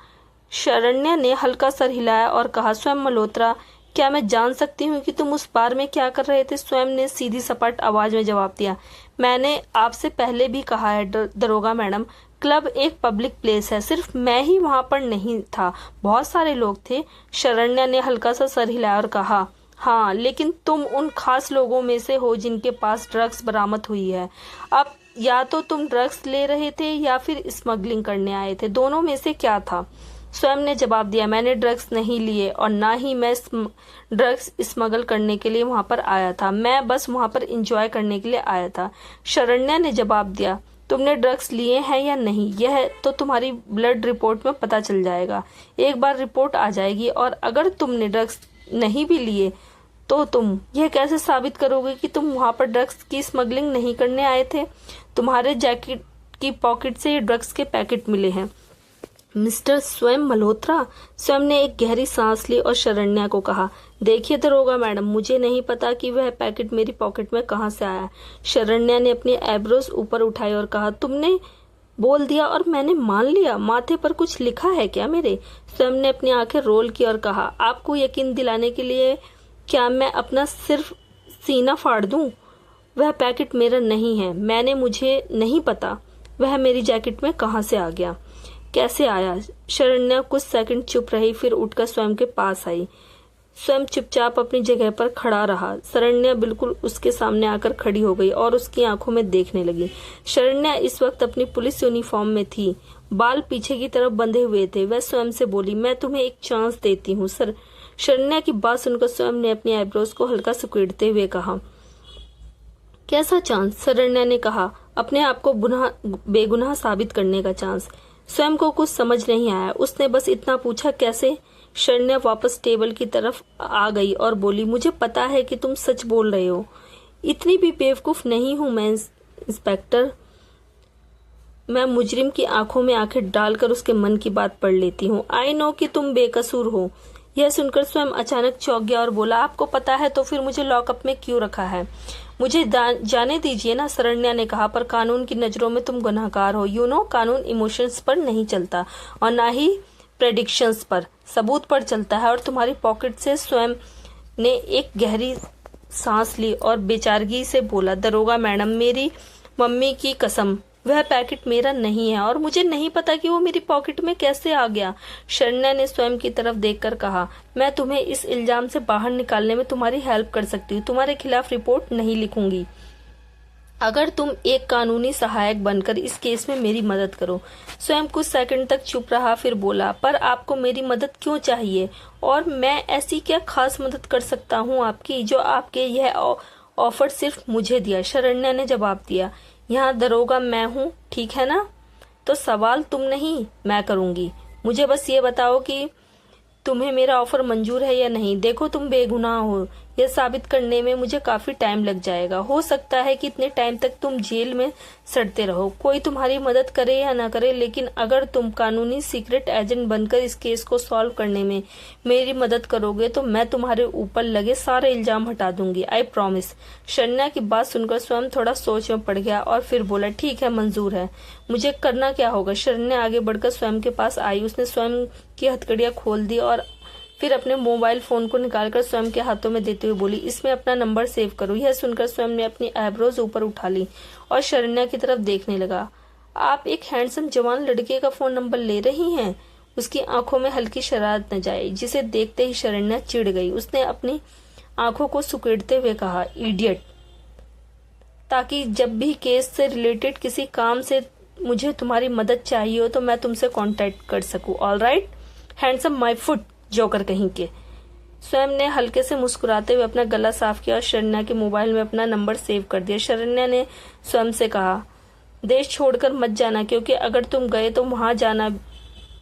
शरण्या ने हल्का सर हिलाया और कहा, स्वयं मल्होत्रा, क्या मैं जान सकती हूँ कि तुम उस बार में क्या कर रहे थे? स्वयं ने सीधी सपाट आवाज में जवाब दिया, मैंने आपसे पहले भी कहा है दरोगा मैडम, क्लब एक पब्लिक प्लेस है। सिर्फ मैं ही वहां पर नहीं था, बहुत सारे लोग थे। शरण्या ने हल्का सा सर हिलाया और कहा, हाँ, लेकिन तुम उन खास लोगों में से हो जिनके पास ड्रग्स बरामद हुई है। अब या तो तुम ड्रग्स ले रहे थे या फिर स्मगलिंग करने आए थे, दोनों में से क्या था? स्वयं ने जवाब दिया, मैंने ड्रग्स नहीं लिए और ना ही मैं ड्रग्स स्मगल करने के लिए वहां पर आया था। मैं बस वहां पर एंजॉय करने के लिए आया था। शरण्या ने जवाब दिया, तुमने ड्रग्स लिए हैं या नहीं, यह तो तुम्हारी ब्लड रिपोर्ट में पता चल जाएगा। एक बार रिपोर्ट आ जाएगी और अगर तुमने ड्रग्स नहीं भी लिए तो तुम यह कैसे साबित करोगे कि तुम वहां पर ड्रग्स की स्मगलिंग नहीं करने आए थे? तुम्हारे जैकेट की पॉकेट से ये ड्रग्स के पैकेट मिले हैं। मिस्टर स्वयं मल्होत्रा। स्वयं ने एक गहरी सांस ली और शरण्या को कहा, देखिए दरोगा मैडम, मुझे नहीं पता कि वह पैकेट मेरी पॉकेट में कहाँ से आया। शरण्या ने अपनी आईब्रोज ऊपर उठाई और कहा, तुमने बोल दिया और मैंने मान लिया। माथे पर कुछ लिखा है क्या मेरे? स्वयं ने अपनी आंखें रोल की और कहा, आपको यकीन दिलाने के लिए क्या मैं अपना सिर्फ सीना फाड़ दूं? वह पैकेट मेरा नहीं है। मुझे नहीं पता वह मेरी जैकेट में कहाँ से आ गया, कैसे आया। शरण्या कुछ सेकंड चुप रही, फिर उठकर स्वयं के पास आई। स्वयं चुपचाप अपनी जगह पर खड़ा रहा। शरण्या बिल्कुल उसके सामने आकर खड़ी हो गई और उसकी आंखों में देखने लगी। शरण्या इस वक्त अपनी पुलिस यूनिफॉर्म में थी, बाल पीछे की तरफ बंधे हुए थे। वह स्वयं से बोली, मैं तुम्हें एक चांस देती हूँ सर। शरण्या की बात सुनकर स्वयं ने अपनी आईब्रोज को हल्का सिकुड़ते हुए कहा, कैसा चांस? शरण्या ने कहा, अपने आप को बेगुनाह साबित करने का चांस। स्वयं को कुछ समझ नहीं आया। उसने बस इतना पूछा, कैसे? शरण्या वापस टेबल की तरफ आ गई और बोली, मुझे पता है कि तुम सच बोल रहे हो। इतनी भी बेवकूफ नहीं हूं मैं इंस्पेक्टर। मैं मुजरिम की आंखों में आंखें डालकर उसके मन की बात पढ़ लेती हूँ। आई नो कि तुम बेकसूर हो। यह सुनकर स्वयं अचानक चौंक गया और बोला, आपको पता है तो फिर मुझे लॉकअप में क्यों रखा है? मुझे जाने दीजिए ना, शरण्या ने कहा, पर कानून की नजरों में तुम गुनहगार हो। यू नो, कानून इमोशंस पर नहीं चलता और ना ही प्रेडिक्शंस पर, सबूत पर चलता है। और तुम्हारी पॉकेट से स्वयं ने एक गहरी सांस ली और बेचारगी से बोला, दरोगा मैडम, मेरी मम्मी की कसम, वह पैकेट मेरा नहीं है और मुझे नहीं पता कि वो मेरी पॉकेट में कैसे आ गया। शरण्या ने स्वयं की तरफ देखकर कहा, मैं तुम्हें इस इल्जाम से बाहर निकालने में तुम्हारी हेल्प कर सकती हूँ। तुम्हारे खिलाफ रिपोर्ट नहीं लिखूंगी अगर तुम एक कानूनी सहायक बनकर इस केस में मेरी मदद करो। स्वयं कुछ सेकंड तक चुप रहा, फिर बोला, पर आपको मेरी मदद क्यों चाहिए और मैं ऐसी क्या खास मदद कर सकता हूँ आपकी जो आपके यह ऑफर सिर्फ मुझे दिया? शरण्या ने जवाब दिया, यहाँ दरोगा मैं हूँ, ठीक है ना? तो सवाल तुम नहीं मैं करूंगी। मुझे बस ये बताओ कि तुम्हें मेरा ऑफर मंजूर है या नहीं। देखो तुम बेगुनाह हो, यह साबित करने में मुझे काफी टाइम लग जाएगा। हो सकता है कि इतने टाइम तक तुम जेल में सड़ते रहो, कोई तुम्हारी मदद करे या ना करे, लेकिन अगर तुम कानूनी सीक्रेट एजेंट बनकर इस केस को सॉल्व करने में मेरी मदद करोगे तो मैं तुम्हारे ऊपर लगे सारे इल्जाम हटा दूंगी। I promise. शरण्या की बात सुनकर स्वयं थोड़ा सोच में पड़ गया और फिर बोला, ठीक है, मंजूर है। मुझे करना क्या होगा? शरण्या आगे बढ़कर स्वयं के पास आई। उसने स्वयं की हथकड़ियां खोल दी और फिर अपने मोबाइल फोन को निकालकर स्वयं के हाथों में देते हुए बोली, इसमें अपना नंबर सेव करो। यह सुनकर स्वयं ने अपनी आईब्रोज ऊपर उठा ली और शरण्या की तरफ देखने लगा। आप एक हैंडसम जवान लड़के का फोन नंबर ले रही हैं? उसकी आंखों में हल्की शरारत नजर आई, जिसे देखते ही शरण्या चिढ़ गई। उसने अपनी आंखों को सुकेड़ते हुए कहा, इडियट, ताकि जब भी केस से रिलेटेड किसी काम से मुझे तुम्हारी मदद चाहिए हो तो मैं तुमसे कांटेक्ट कर सकूं। Alright, handsome my foot, joker कहीं के। स्वयं ने हल्के से मुस्कुराते हुए अपना गला साफ किया और शरण्या के मोबाइल में अपना नंबर सेव कर दिया। शरण्या ने स्वयं से कहा, देश छोड़कर मत जाना, क्योंकि अगर तुम गए तो वहां जाना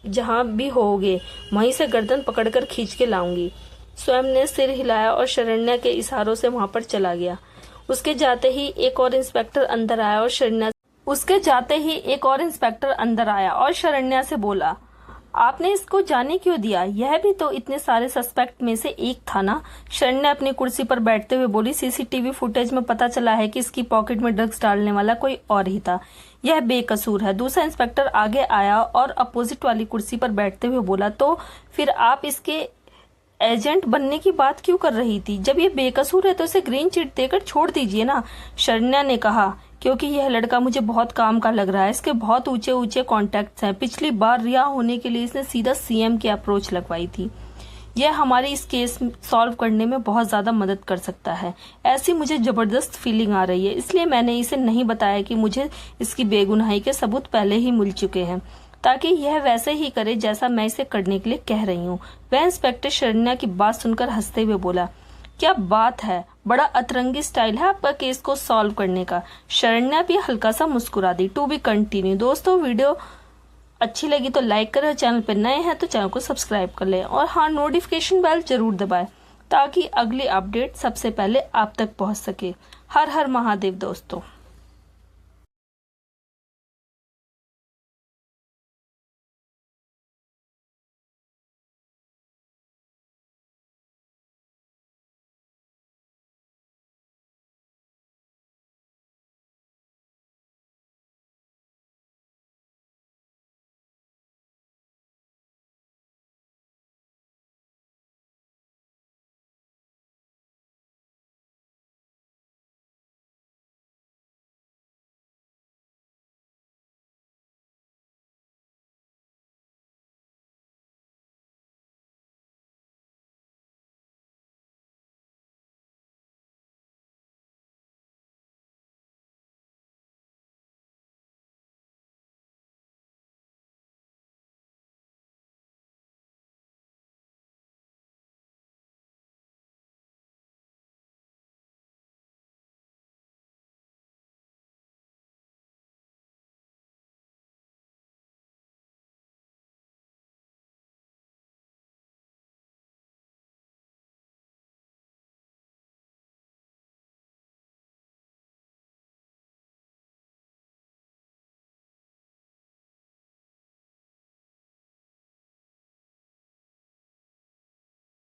जहां भी होगे वहीं से गर्दन पकड़कर खींच के लाऊंगी। स्वयं ने सिर हिलाया और शरण्या के इशारों से वहां पर चला गया। उसके जाते ही एक और इंस्पेक्टर अंदर आया और शरण्या से बोला, आपने इसको जाने क्यों दिया? यह भी तो इतने सारे सस्पेक्ट में से एक था ना? शरण्या अपनी कुर्सी पर बैठते हुए बोली, सीसीटीवी फुटेज में पता चला है कि इसकी पॉकेट में ड्रग्स डालने वाला कोई और ही था। यह बेकसूर है। दूसरा इंस्पेक्टर आगे आया और अपोजिट वाली कुर्सी पर बैठते हुए बोला, तो फिर आप इसके एजेंट बनने की बात क्यों कर रही थी? जब ये बेकसूर है तो इसे ग्रीन चिट देकर छोड़ दीजिए ना। शरण्या ने कहा, क्योंकि यह लड़का मुझे बहुत काम का लग रहा है। इसके बहुत ऊंचे ऊंचे कॉन्टेक्ट्स हैं। पिछली बार रिहा होने के लिए इसने सीधा सीएम की अप्रोच लगवाई थी। यह हमारी इस केस सॉल्व करने में बहुत ज्यादा मदद कर सकता है। ऐसी मुझे जबरदस्त फीलिंग आ रही है, इसलिए मैंने इसे नहीं बताया कि मुझे इसकी बेगुनाही के सबूत पहले ही मिल चुके हैं, ताकि यह वैसे ही करे जैसा मैं इसे करने के लिए कह रही हूँ। वह इंस्पेक्टर शरण्या की बात सुनकर हंसते हुए बोला, क्या बात है, बड़ा अतरंगी स्टाइल है आपका केस को सॉल्व करने का। शरण्या भी हल्का सा मुस्कुरा दी। To be continue. दोस्तों, वीडियो अच्छी लगी तो लाइक करें, चैनल पर नए हैं तो चैनल को सब्सक्राइब कर लें और हाँ, नोटिफिकेशन बेल जरूर दबाएं ताकि अगली अपडेट सबसे पहले आप तक पहुंच सके। हर हर महादेव दोस्तों।